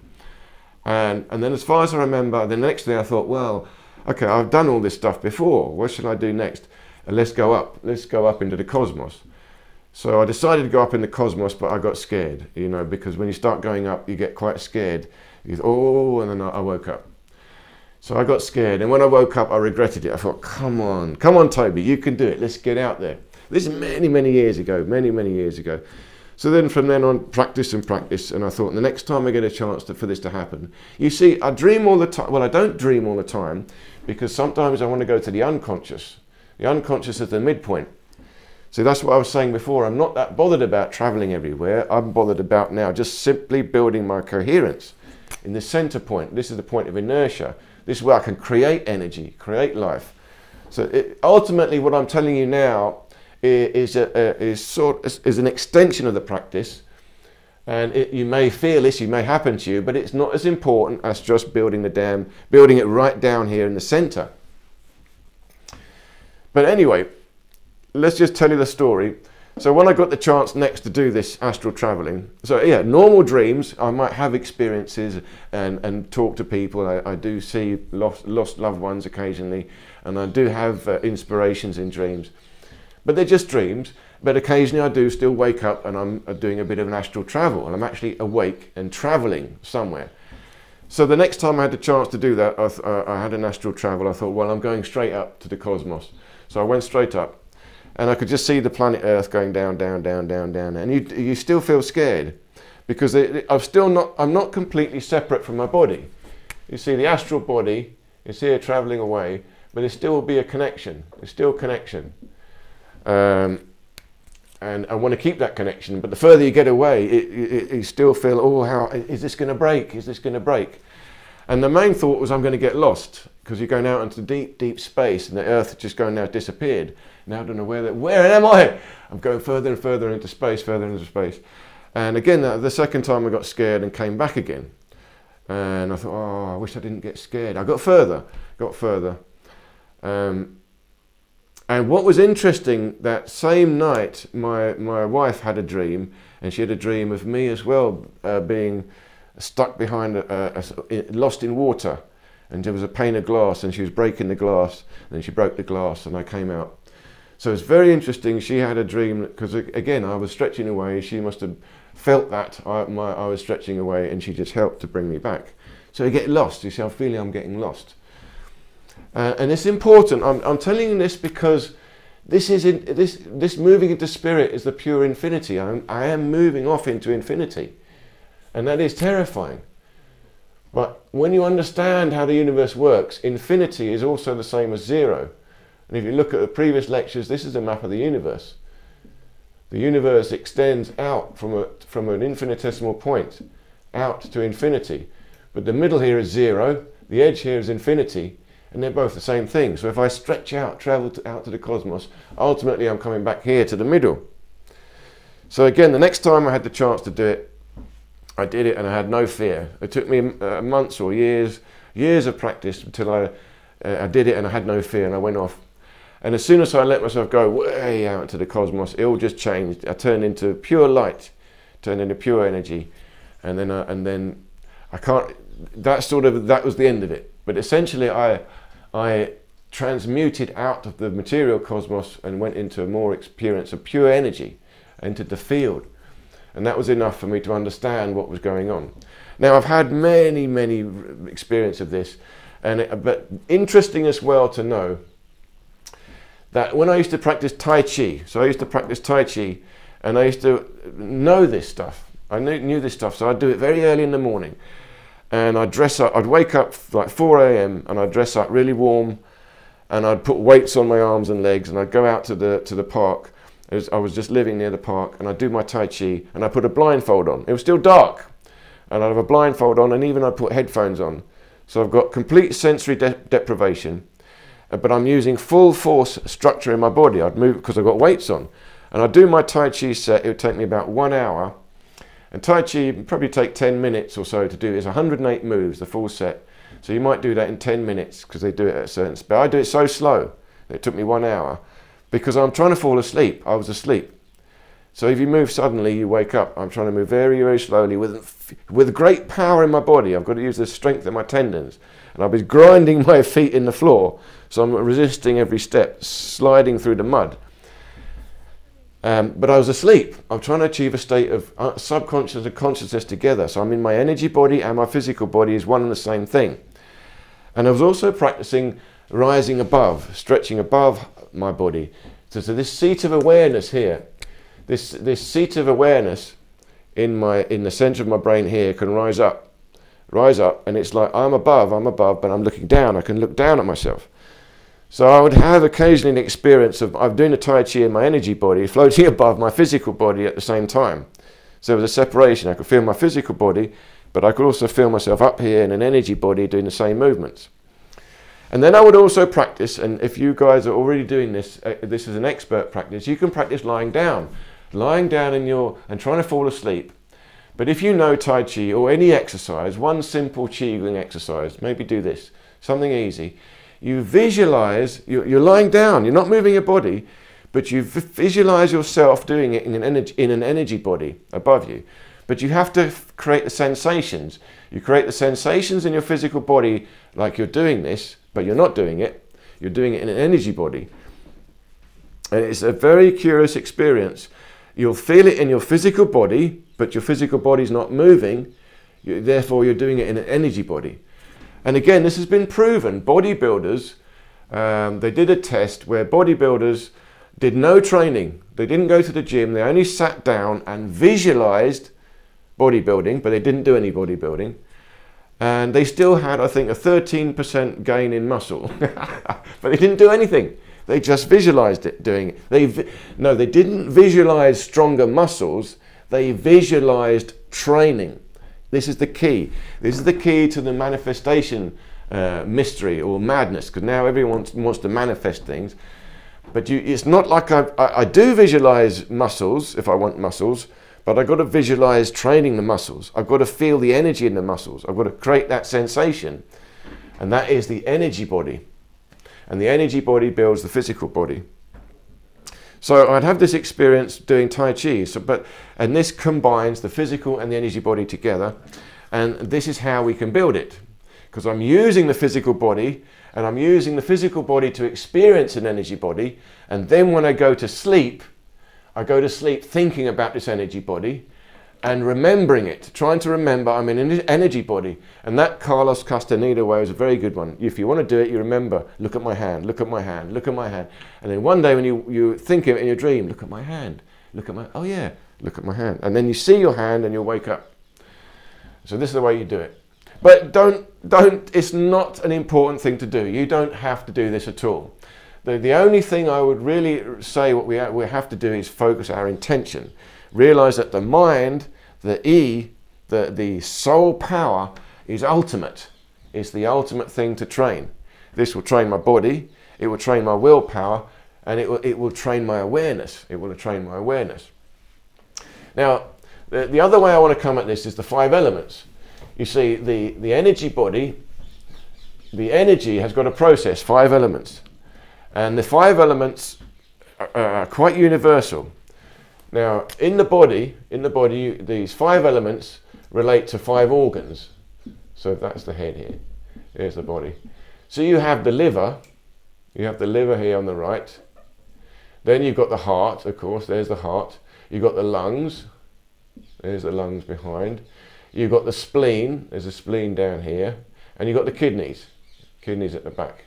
[SPEAKER 1] And then as far as I remember, the next day I thought, well, okay, I've done all this stuff before. What should I do next? And let's go up into the cosmos. So I decided to go up in the cosmos, but I got scared, you know, because when you start going up, you get quite scared. You go, and then I woke up. So I got scared, and when I woke up, I regretted it. I thought, come on, Toby, you can do it. Let's get out there. This is many years ago, many years ago. So then from then on, practice, and I thought, the next time I get a chance for this to happen. You see, I dream all the time. Well, I don't dream all the time, because sometimes I want to go to the unconscious. The unconscious is the midpoint. So that's what I was saying before. I'm not that bothered about traveling everywhere. I'm bothered about now just simply building my coherence in the center point. This is the point of inertia. This is where I can create energy, create life. So ultimately what I'm telling you now is an extension of the practice. And you may feel this, it may happen to you, but it's not as important as just building the dam, building it right down here in the center. But anyway, let's just tell you the story. So when I got the chance next to do this astral traveling, so yeah, normal dreams, I might have experiences and talk to people. I do see lost loved ones occasionally, and I do have inspirations in dreams. But they're just dreams. But occasionally I do still wake up and I'm doing a bit of an astral travel, and I'm actually awake and traveling somewhere. So the next time I had the chance to do that, I had an astral travel. I thought, well, I'm going straight up to the cosmos. So I went straight up, and I could just see the planet Earth going down, down, down, down, down. And you still feel scared because I'm not completely separate from my body. You see, the astral body is here traveling away, but there still will be a connection. There's still connection. And I want to keep that connection, but the further you get away, you still feel, oh, how is this going to break? Is this going to break? And the main thought was, I'm going to get lost, because you're going out into deep, deep space, and the Earth is just going now disappeared. Now I don't know where am I? I'm going further and further into space, further into space. And again, the second time I got scared and came back again. And I thought, oh, I wish I didn't get scared. I got further. And what was interesting, that same night, my wife had a dream, and she had a dream of me as well, being stuck behind, lost in water. And there was a pane of glass, and she was breaking the glass, and then she broke the glass, and I came out. So it's very interesting. She had a dream, because again, I was stretching away. She must have felt that I was stretching away, and she just helped to bring me back. So I get lost. You see, I'm feeling I'm getting lost. And it's important. I'm telling you this because this moving into spirit is the pure infinity. I am moving off into infinity, and that is terrifying. But when you understand how the universe works, infinity is also the same as zero. And if you look at the previous lectures, this is a map of the universe. The universe extends out from an infinitesimal point out to infinity. But the middle here is zero, the edge here is infinity, and they're both the same thing. So if I stretch out, travel out to the cosmos, ultimately I'm coming back here to the middle. So again, the next time I had the chance to do it, I did it and I had no fear. It took me months or years of practice until I did it and I had no fear, and I went off. And as soon as I let myself go way out into the cosmos, it all just changed. I turned into pure light, turned into pure energy, and then I can't. That was the end of it. But essentially, I transmuted out of the material cosmos and went into a more experience of pure energy, entered the field. And that was enough for me to understand what was going on. Now, I've had many experiences of this, but interesting as well to know that when I used to practice Tai Chi, and I used to know this stuff. I knew this stuff, so I'd do it very early in the morning. And I'd dress up, I'd wake up like 4 a.m. and I'd dress up really warm, and I'd put weights on my arms and legs, and I'd go out to the park. I was just living near the park, and I'd do my Tai Chi, and I'd put a blindfold on. It was still dark, and I'd have a blindfold on, and even I'd put headphones on. So I've got complete sensory deprivation, but I'm using full force structure in my body. I'd move because I've got weights on, and I'd do my Tai Chi set. It would take me about 1 hour. And Tai Chi would probably take 10 minutes or so to do. It's 108 moves, the full set. So you might do that in 10 minutes because they do it at a certain speed. I do it so slow that it took me 1 hour because I'm trying to fall asleep. I was asleep. So if you move suddenly, you wake up. I'm trying to move very, very slowly with great power in my body. I've got to use the strength of my tendons. And I was grinding my feet in the floor. So I'm resisting every step, sliding through the mud. But I was asleep. I'm trying to achieve a state of subconscious and consciousness together. So I'm in my energy body and my physical body is one and the same thing. And I was also practicing rising above, stretching above my body. So this seat of awareness here, this seat of awareness in the center of my brain here can rise up, and it's like I'm above, but I'm looking down. I can look down at myself. So I would have occasionally an experience of I'm doing the Tai Chi in my energy body, floating above my physical body at the same time. So there was a separation. I could feel my physical body, but I could also feel myself up here in an energy body doing the same movements. And then I would also practice, and if you guys are already doing this, this is an expert practice, you can practice lying down and trying to fall asleep. But if you know Tai Chi or any exercise, one simple Qigong exercise, maybe do this, something easy. You visualize, you're lying down, you're not moving your body, but you visualize yourself doing it in an energy body above you. But you have to create the sensations. You create the sensations in your physical body like you're doing this, but you're not doing it. You're doing it in an energy body. And it's a very curious experience. You'll feel it in your physical body, but your physical body's not moving. Therefore, you're doing it in an energy body. And again, this has been proven. Bodybuilders, they did a test where bodybuilders did no training. They didn't go to the gym. They only sat down and visualized bodybuilding, but they didn't do any bodybuilding. And they still had, I think, a 13% gain in muscle. But they didn't do anything. They just visualized it doing it. No, they didn't visualize stronger muscles. They visualized training. This is the key. This is the key to the manifestation mystery or madness, because now everyone wants to manifest things. But it's not like I do visualize muscles if I want muscles, but I've got to visualize training the muscles. I've got to feel the energy in the muscles. I've got to create that sensation. And that is the energy body. And the energy body builds the physical body. So I'd have this experience doing Tai Chi, and this combines the physical and the energy body together, and this is how we can build it. Because I'm using the physical body, and I'm using the physical body to experience an energy body, and then when I go to sleep, I go to sleep thinking about this energy body, and remembering it, trying to remember I'm in an energy body. And that Carlos Castaneda way is a very good one. If you want to do it, you remember, look at my hand, look at my hand, look at my hand. And then one day when you think of it in your dream, look at my hand, look at my, oh yeah, look at my hand. And then you see your hand and you'll wake up. So this is the way you do it. But it's not an important thing to do. You don't have to do this at all. The only thing I would really say what we have to do is focus our intention. Realize that the mind, the soul power is ultimate. It's the ultimate thing to train. This will train my body, it will train my willpower, and it will train my awareness. It will train my awareness. Now, the other way I want to come at this is the 5 elements. You see, the energy body, the energy has got a process, 5 elements. And the 5 elements are quite universal. Now, in the body, these 5 elements relate to 5 organs. So that's the head here. Here's the body. So you have the liver. You have the liver here on the right. Then you've got the heart, of course. There's the heart. You've got the lungs. There's the lungs behind. You've got the spleen. There's a spleen down here. And you've got the kidneys. Kidneys at the back.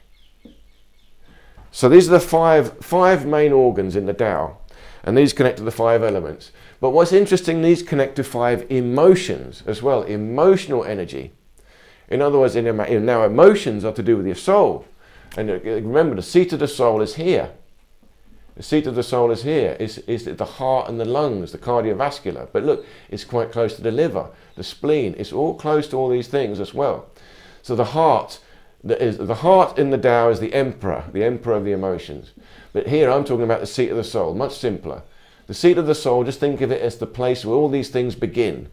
[SPEAKER 1] So these are the five main organs in the Tao. And these connect to the 5 elements. But what's interesting, these connect to 5 emotions as well, emotional energy. In other words, now emotions are to do with your soul. And remember, the seat of the soul is here. The seat of the soul is here. Is the heart and the lungs, the cardiovascular. But look, it's quite close to the liver, the spleen. It's all close to all these things as well. So the heart in the Tao is the emperor of the emotions. But here I'm talking about the seat of the soul, much simpler. The seat of the soul, just think of it as the place where all these things begin.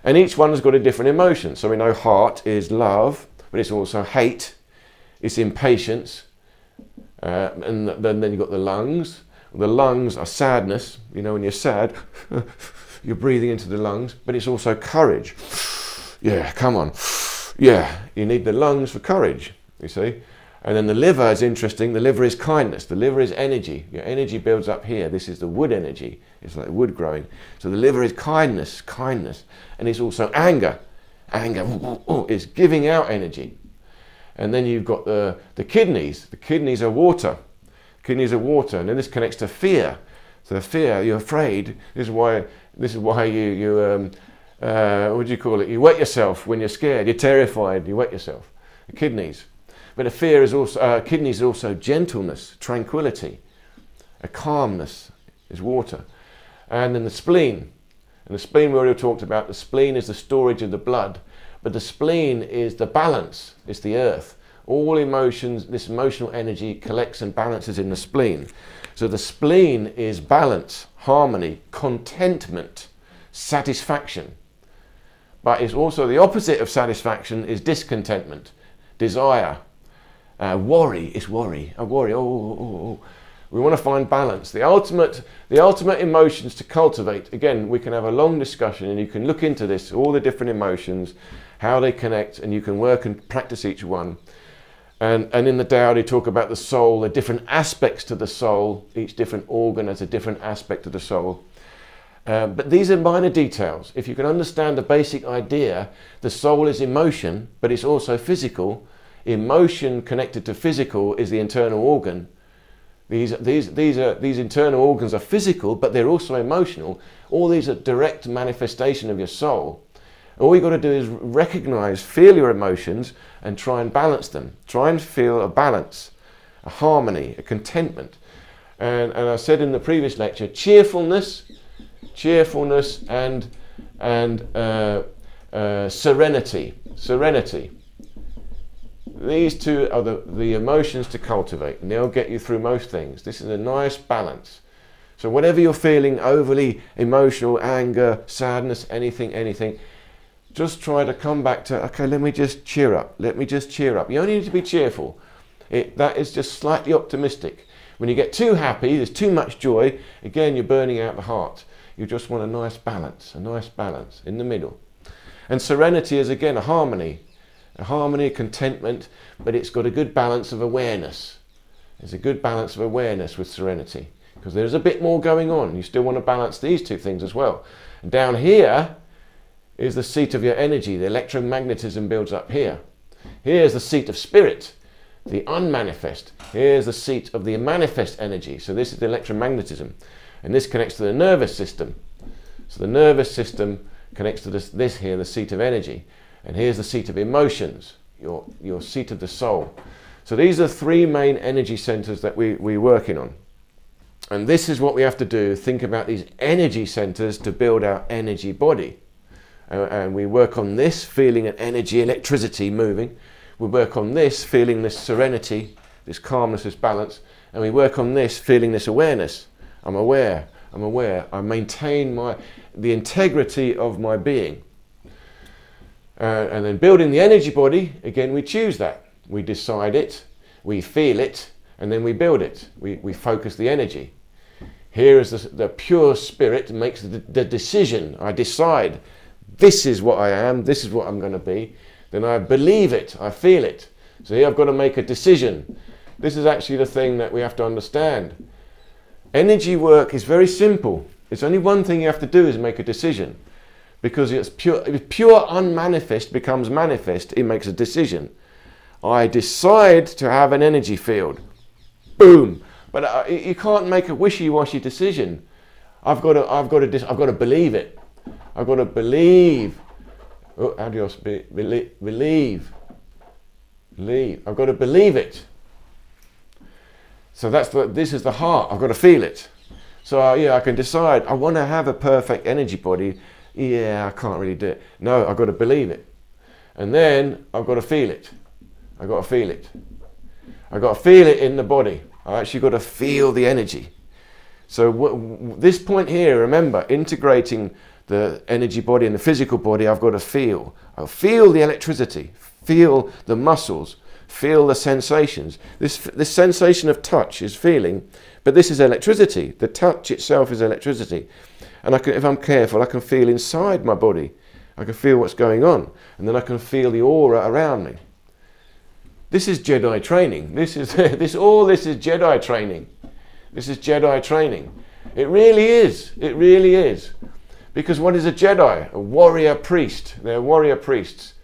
[SPEAKER 1] And each one has got a different emotion. So we know heart is love, but it's also hate, it's impatience, and then you've got the lungs. The lungs are sadness. You know, when you're sad, you're breathing into the lungs, but it's also courage. Yeah, come on. Yeah, you need the lungs for courage, you see. And then the liver is interesting. The liver is kindness. The liver is energy. Your energy builds up here. This is the wood energy. It's like wood growing. So the liver is kindness. And it's also anger. It's giving out energy. And then you've got the kidneys. The kidneys are water. Kidneys are water. And then this connects to fear. So fear, you're afraid. This is why you what do you call it? You wet yourself when you're scared. You're terrified. You wet yourself. The kidneys. But a fear is also, kidneys is also gentleness, tranquility. A calmness is water. And then the spleen. And the spleen we already talked about. The spleen is the storage of the blood. But the spleen is the balance. It's the earth. All emotions, this emotional energy collects and balances in the spleen. So the spleen is balance, harmony, contentment, satisfaction. But it's also the opposite of satisfaction is discontentment, desire, worry. It's worry. I worry. Oh. We want to find balance. The ultimate emotions to cultivate. Again, we can have a long discussion, and you can look into this, all the different emotions, how they connect, and you can work and practice each one. And in the Tao, they talk about the soul, the different aspects to the soul. Each different organ has a different aspect of the soul. But these are minor details. If you can understand the basic idea, the soul is emotion, but it's also physical. Emotion connected to physical is the internal organ. These internal organs are physical, but they're also emotional. All these are direct manifestation of your soul. All you've got to do is recognize, feel your emotions, and try and balance them. Try and feel a balance, a harmony, a contentment. And I said in the previous lecture, cheerfulness and serenity. These two are the emotions to cultivate, and they'll get you through most things. This is a nice balance. So whatever you're feeling, overly emotional, anger, sadness, anything, just try to come back to, okay, let me just cheer up. Let me just cheer up. You only need to be cheerful. That is just slightly optimistic. When you get too happy, there's too much joy, again, you're burning out the heart. You just want a nice balance in the middle. And serenity is, again, a harmony, contentment, but it's got a good balance of awareness. There's a good balance of awareness with serenity, because there's a bit more going on. You still want to balance these two things as well. And down here is the seat of your energy. The electromagnetism builds up here. Here's the seat of spirit, the unmanifest. Here's the seat of the manifest energy. So this is the electromagnetism. And this connects to the nervous system. So the nervous system connects to this here, the seat of energy. And here's the seat of emotions, your seat of the soul. So these are three main energy centers that we're working on. And this is what we have to do, think about these energy centers to build our energy body. And we work on this, feeling an energy, electricity moving. We work on this, feeling this serenity, this calmness, this balance. And we work on this, feeling this awareness. I'm aware. I maintain the integrity of my being. And then building the energy body, again, we choose that. We decide it, we feel it, and then we build it. We focus the energy. Here is the pure spirit makes the decision. I decide, this is what I am, this is what I'm going to be. Then I believe it, I feel it. So here I've got to make a decision. This is actually the thing that we have to understand. Energy work is very simple. It's only one thing you have to do is make a decision. Because it's pure unmanifest becomes manifest, it makes a decision. I decide to have an energy field. Boom. But you can't make a wishy-washy decision. I've got to believe it. I've got to believe. Oh, how do you believe? Believe. I've got to believe it. So this is the heart. I've got to feel it. So yeah, I can decide. I want to have a perfect energy body. Yeah, I can't really do it. No, I've got to believe it. And then I've got to feel it. I've got to feel it. I've got to feel it in the body. I actually got to feel the energy. So this point here, remember, integrating the energy body and the physical body, I've got to feel. I'll feel the electricity, feel the muscles, feel the sensations. This sensation of touch is feeling, but this is electricity. The touch itself is electricity. And if I'm careful, I can feel inside my body. I can feel what's going on. And then I can feel the aura around me. This is Jedi training. This is Jedi training. This is Jedi training. It really is. It really is. Because what is a Jedi? A warrior priest. They're warrior priests.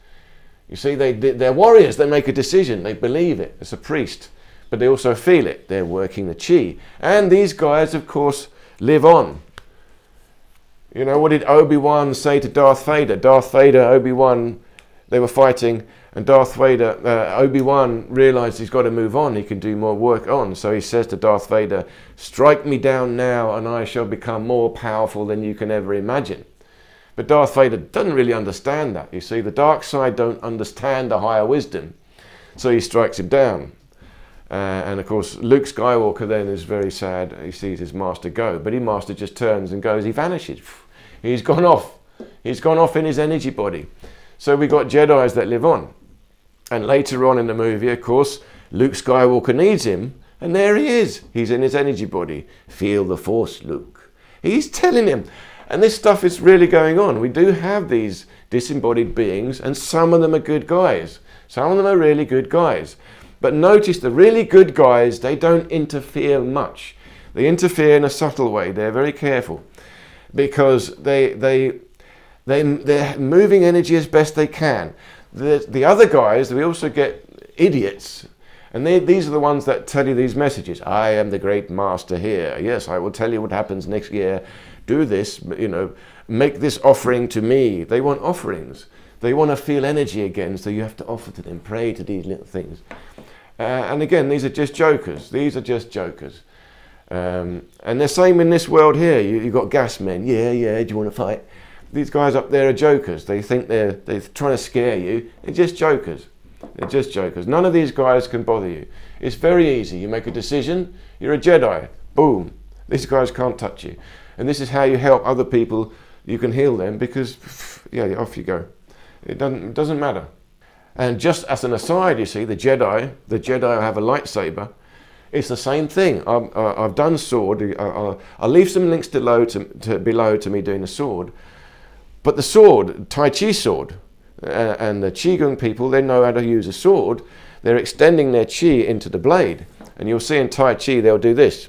[SPEAKER 1] You see, they're warriors. They make a decision. They believe it. It's a priest. But they also feel it. They're working the chi. And these guys, of course, live on. You know, what did Obi-Wan say to Darth Vader? Darth Vader, Obi-Wan, they were fighting, and Darth Vader, Obi-Wan realized he's got to move on, he can do more work on, so he says to Darth Vader, strike me down now and I shall become more powerful than you can ever imagine. But Darth Vader doesn't really understand that. You see, the dark side don't understand the higher wisdom, so he strikes him down. And of course, Luke Skywalker then is very sad. He sees his master go, but his master just turns and goes. He vanishes. He's gone off. He's gone off in his energy body. So we got Jedis that live on. And later on in the movie, of course, Luke Skywalker needs him, and there he is. He's in his energy body. Feel the Force, Luke. He's telling him. And this stuff is really going on. We do have these disembodied beings, and some of them are good guys. Some of them are really good guys. But notice the really good guys, they don't interfere much. They interfere in a subtle way. They're very careful because they're moving energy as best they can. The other guys, we also get idiots. And these are the ones that tell you these messages. I am the great master here. Yes, I will tell you what happens next year. Do this, you know, make this offering to me. They want offerings. They want to feel energy again, so you have to offer to them, pray to these little things. And again, these are just jokers. These are just jokers. And the same in this world here. You've got gas men. Yeah, do you want to fight? These guys up there are jokers. They think they're trying to scare you. They're just jokers. They're just jokers. None of these guys can bother you. It's very easy. You make a decision. You're a Jedi. Boom. These guys can't touch you. And this is how you help other people. You can heal them because, yeah, off you go. It doesn't matter. And just as an aside, you see, the Jedi have a lightsaber. It's the same thing. I've done sword. I'll leave some links below to me doing the sword. But the sword, Tai Chi sword, and the Qigong people, they know how to use a sword. They're extending their Qi into the blade. And you'll see in Tai Chi, they'll do this,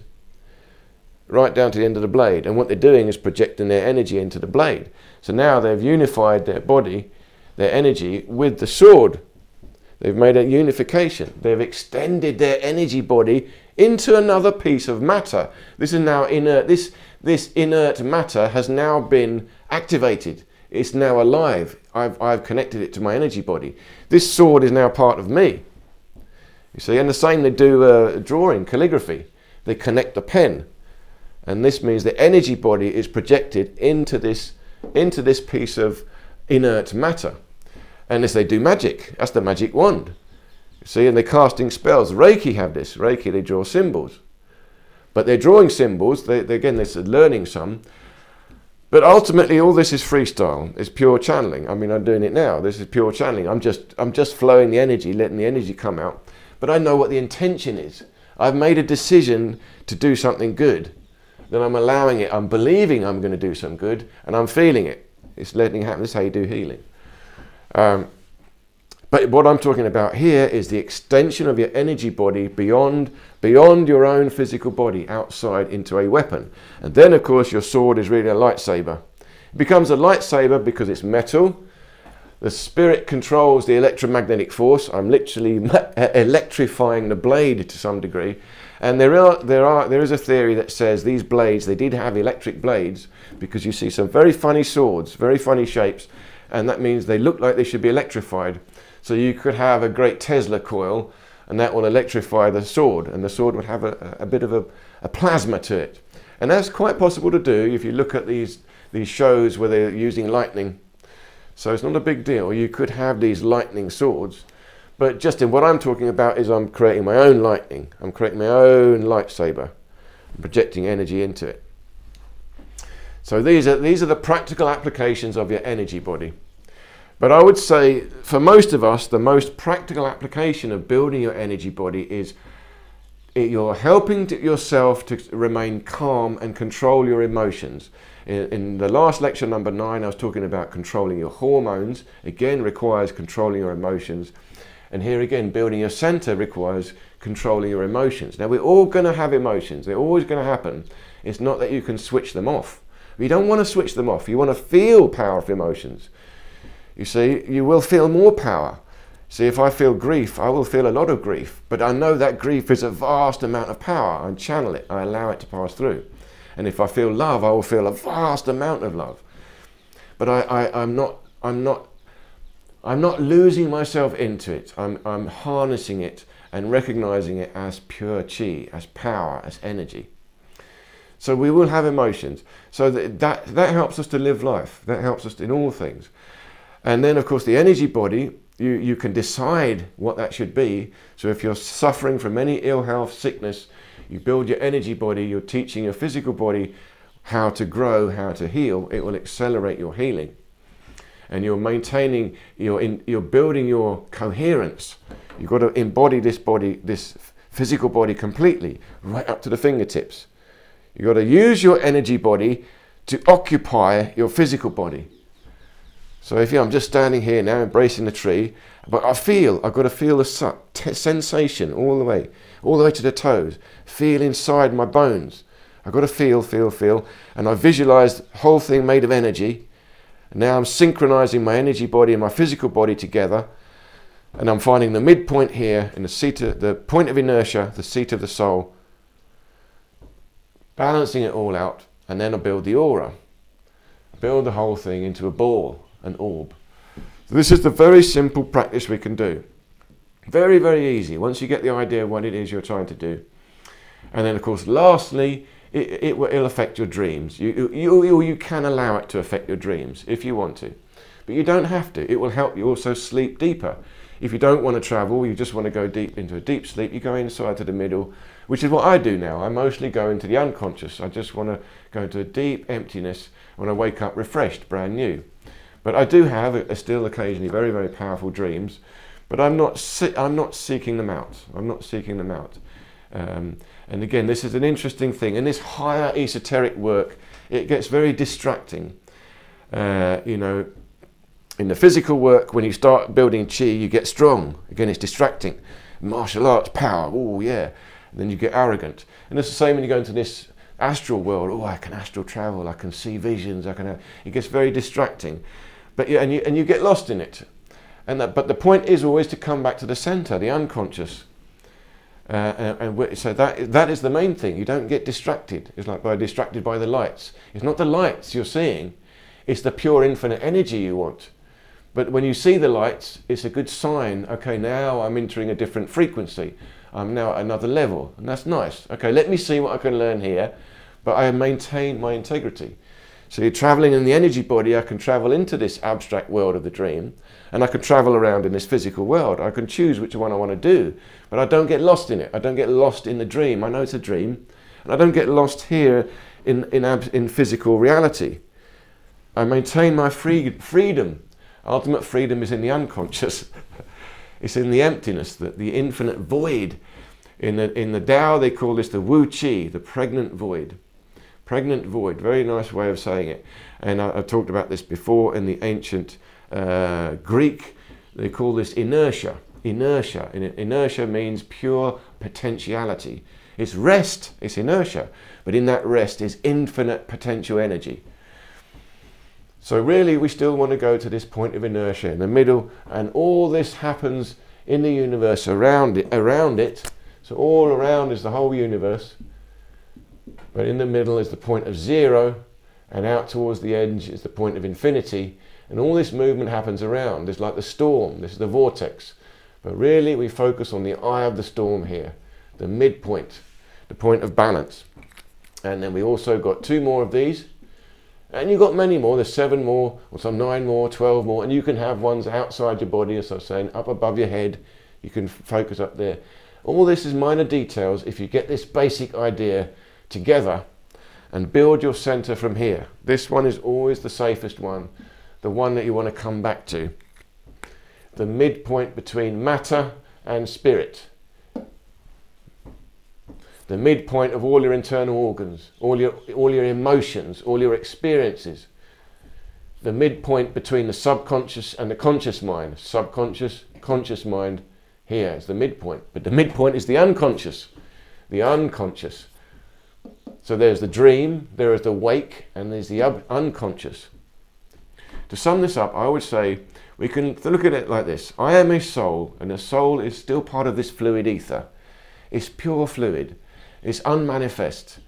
[SPEAKER 1] right down to the end of the blade. And what they're doing is projecting their energy into the blade. So now they've unified their body, their energy, with the sword. They've made a unification. They've extended their energy body into another piece of matter. This is now inert. This inert matter has now been activated. It's now alive. I've connected it to my energy body. This sword is now part of me. You see, and the same they do drawing, calligraphy. They connect the pen. And this means the energy body is projected into this piece of inert matter. And as they do magic, that's the magic wand. You see, and they're casting spells. Reiki have this. Reiki, they draw symbols. But they're drawing symbols. Again, they're learning some. But ultimately, all this is freestyle. It's pure channeling. I mean, I'm doing it now. This is pure channeling. I'm just flowing the energy, letting the energy come out. But I know what the intention is. I've made a decision to do something good. Then I'm allowing it. I'm believing I'm going to do some good, and I'm feeling it. It's letting it happen. This is how you do healing. But what I'm talking about here is the extension of your energy body beyond your own physical body, outside into a weapon. And then, of course, your sword is really a lightsaber. It becomes a lightsaber because it's metal. The spirit controls the electromagnetic force. I'm literally electrifying the blade to some degree. And there is a theory that says these blades, they did have electric blades, because you see some very funny swords, very funny shapes, and that means they look like they should be electrified. So you could have a great Tesla coil, and that will electrify the sword, and the sword would have a bit of a plasma to it. And that's quite possible to do if you look at these shows where they're using lightning. So it's not a big deal. You could have these lightning swords. But just in what I'm talking about is I'm creating my own lightning. I'm creating my own lightsaber, projecting energy into it. So these are the practical applications of your energy body. But I would say for most of us, the most practical application of building your energy body is you're helping yourself to remain calm and control your emotions. In the last lecture, number 9, I was talking about controlling your hormones. Again, requires controlling your emotions. And here again, building your center requires controlling your emotions. Now, we're all going to have emotions. They're always going to happen. It's not that you can switch them off. You don't want to switch them off. You want to feel powerful emotions. You see, you will feel more power. See, if I feel grief, I will feel a lot of grief. But I know that grief is a vast amount of power. I channel it. I allow it to pass through. And if I feel love, I will feel a vast amount of love. But I'm not I'm not losing myself into it. I'm harnessing it and recognizing it as pure chi, as power, as energy. So we will have emotions. So that helps us to live life. That helps us in all things. And then, of course, the energy body, you can decide what that should be. So if you're suffering from any ill health, sickness, you build your energy body, you're teaching your physical body how to grow, how to heal. It will accelerate your healing. And you're maintaining, you're building your coherence. You've got to embody this body, this physical body completely, right up to the fingertips. You've got to use your energy body to occupy your physical body. So if I'm just standing here now, embracing the tree, but I've got to feel the sensation all the way to the toes. Feel inside my bones. I've got to feel, and I visualize the whole thing made of energy. Now I'm synchronizing my energy body and my physical body together, and I'm finding the midpoint here in the point of inertia, the seat of the soul, balancing it all out, and then I build the aura. Build the whole thing into a ball, an orb. So this is the very simple practice we can do. Very, very easy once you get the idea of what it is you're trying to do. And then, of course, lastly, it'll affect your dreams. You can allow it to affect your dreams if you want to, but you don't have to. It will help you also sleep deeper. If you don't want to travel, you just want to go deep into a deep sleep, you go inside to the middle, which is what I do now. I mostly go into the unconscious. I just want to go into a deep emptiness when I wake up refreshed, brand new. But I do have still occasionally very, very powerful dreams, but I'm not seeking them out. I'm not seeking them out. And again, this is an interesting thing. In this higher esoteric work, it gets very distracting. You know, in the physical work, when you start building chi, you get strong. Again, it's distracting. Martial arts, power, oh yeah. And then you get arrogant. And it's the same when you go into this astral world. Oh, I can astral travel, I can see visions, it gets very distracting. But yeah, and you get lost in it. But the point is always to come back to the center, the unconscious. So that is the main thing. You don't get distracted. It's like distracted by the lights. It's not the lights you're seeing. It's the pure infinite energy you want. But when you see the lights, it's a good sign. Okay, now I'm entering a different frequency. I'm now at another level, and that's nice. Okay, let me see what I can learn here, but I maintain my integrity. So you're traveling in the energy body. I can travel into this abstract world of the dream, and I can travel around in this physical world. I can choose which one I want to do, but I don't get lost in it. I don't get lost in the dream. I know it's a dream, and I don't get lost here in physical reality. I maintain my freedom. Ultimate freedom is in the unconscious. It's in the emptiness, the infinite void. In the Tao, they call this the Wu Chi, the pregnant void. Pregnant void, very nice way of saying it. And I've talked about this before in the ancient Greek. They call this inertia. Inertia. Inertia means pure potentiality. It's rest, it's inertia. But in that rest is infinite potential energy. So really, we still want to go to this point of inertia in the middle, and all this happens in the universe around it. So all around is the whole universe, but in the middle is the point of zero, and out towards the edge is the point of infinity, and all this movement happens around. It's like the storm, this is the vortex. But really, we focus on the eye of the storm here, the midpoint, the point of balance. And then we also got 2 more of these. And you've got many more. There's 7 more, or some 9 more, 12 more, and you can have ones outside your body, as I was saying, up above your head. You can focus up there. All this is minor details if you get this basic idea together and build your center from here. This one is always the safest one, the one that you want to come back to. The midpoint between matter and spirit. The midpoint of all your internal organs, all your emotions, all your experiences. The midpoint between the subconscious and the conscious mind. Subconscious, conscious mind, here is the midpoint. But the midpoint is the unconscious. The unconscious. So there's the dream, there is the wake, and there's the unconscious. To sum this up, I would say we can look at it like this. I am a soul, and the soul is still part of this fluid ether. It's pure fluid. It's unmanifest,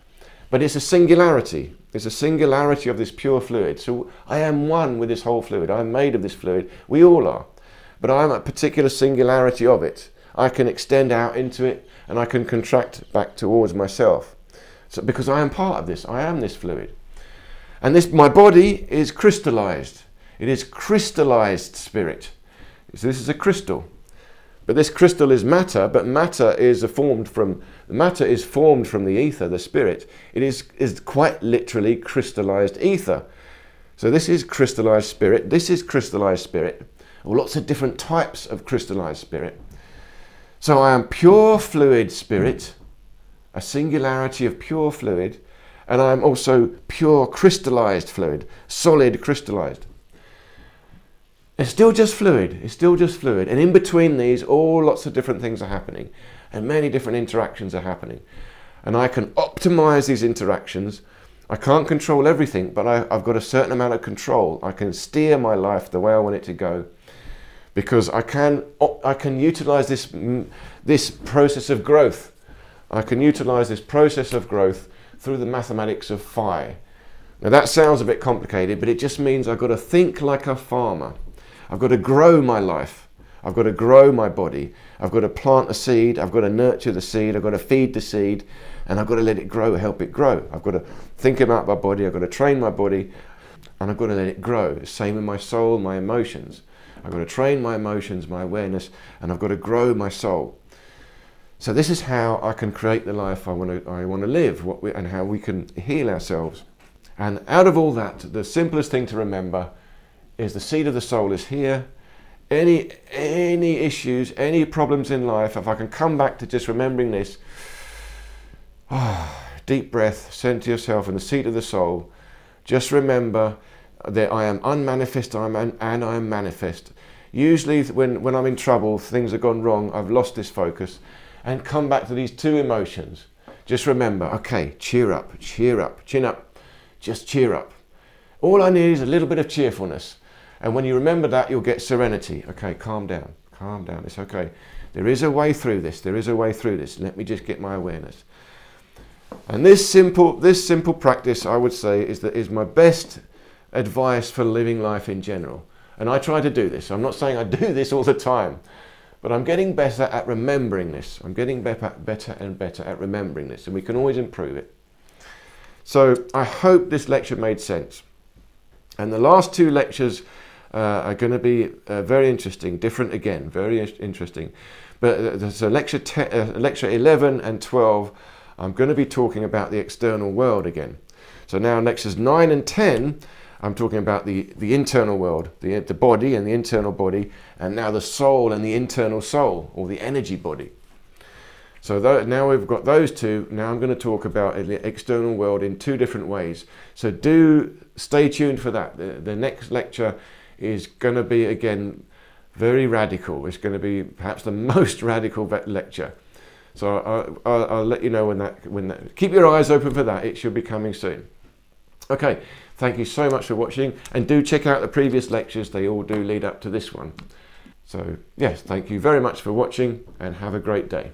[SPEAKER 1] but it's a singularity. It's a singularity of this pure fluid. So I am one with this whole fluid. I'm made of this fluid. We all are. but I'm a particular singularity of it. I can extend out into it, and I can contract back towards myself. So, because I am part of this, I am this fluid. And this, my body is crystallized. It is crystallized spirit. So this is a crystal. But this crystal is matter, but matter is formed from the ether, the spirit. It is quite literally crystallized ether. So this is crystallized spirit, this is crystallized spirit, or lots of different types of crystallized spirit. So I am pure fluid spirit, a singularity of pure fluid, and I am also pure crystallized fluid, solid crystallized. It's still just fluid, it's still just fluid, and in between these all lots of different things are happening, and many different interactions are happening. And I can optimize these interactions. I can't control everything, but I've got a certain amount of control. I can steer my life the way I want it to go, because I can utilize this process of growth. I can utilize this process of growth through the mathematics of phi. Now that sounds a bit complicated, but it just means I've got to think like a farmer. I've got to grow my life. I've got to grow my body. I've got to plant a seed. I've got to nurture the seed. I've got to feed the seed, and I've got to let it grow, help it grow. I've got to think about my body. I've got to train my body, and I've got to let it grow. Same with my soul, my emotions. I've got to train my emotions, my awareness, and I've got to grow my soul. So this is how I can create the life I want to live, and how we can heal ourselves. And out of all that, the simplest thing to remember is the seed of the soul is here. Any issues, any problems in life, if I can come back to just remembering this, deep breath, send to yourself in the seat of the soul, just remember that I am unmanifest and I am manifest. Usually when I'm in trouble, things have gone wrong, I've lost this focus, and come back to these two emotions. Just remember, okay, cheer up, chin up, just cheer up. All I need is a little bit of cheerfulness. And when you remember that, you'll get serenity. Okay, calm down, it's okay. There is a way through this, Let me just get my awareness. And this simple practice, I would say, is my best advice for living life in general. And I try to do this. I'm not saying I do this all the time, but I'm getting better at remembering this. I'm getting better and better at remembering this, and we can always improve it. So I hope this lecture made sense. And the last two lectures are going to be very interesting, different again, very interesting. But so lecture 11 and 12, I'm going to be talking about the external world again. So now lectures 9 and 10, I'm talking about the internal world, the body and the internal body, and now the soul and the internal soul, or the energy body. So now we've got those two. Now I'm going to talk about the external world in two different ways. So do stay tuned for that. The next lecture is going to be, again, very radical. It's going to be perhaps the most radical lecture. So I'll let you know when that. Keep your eyes open for that. It should be coming soon. Okay, thank you so much for watching, and do check out the previous lectures. They all do lead up to this one. So yes, thank you very much for watching, and have a great day.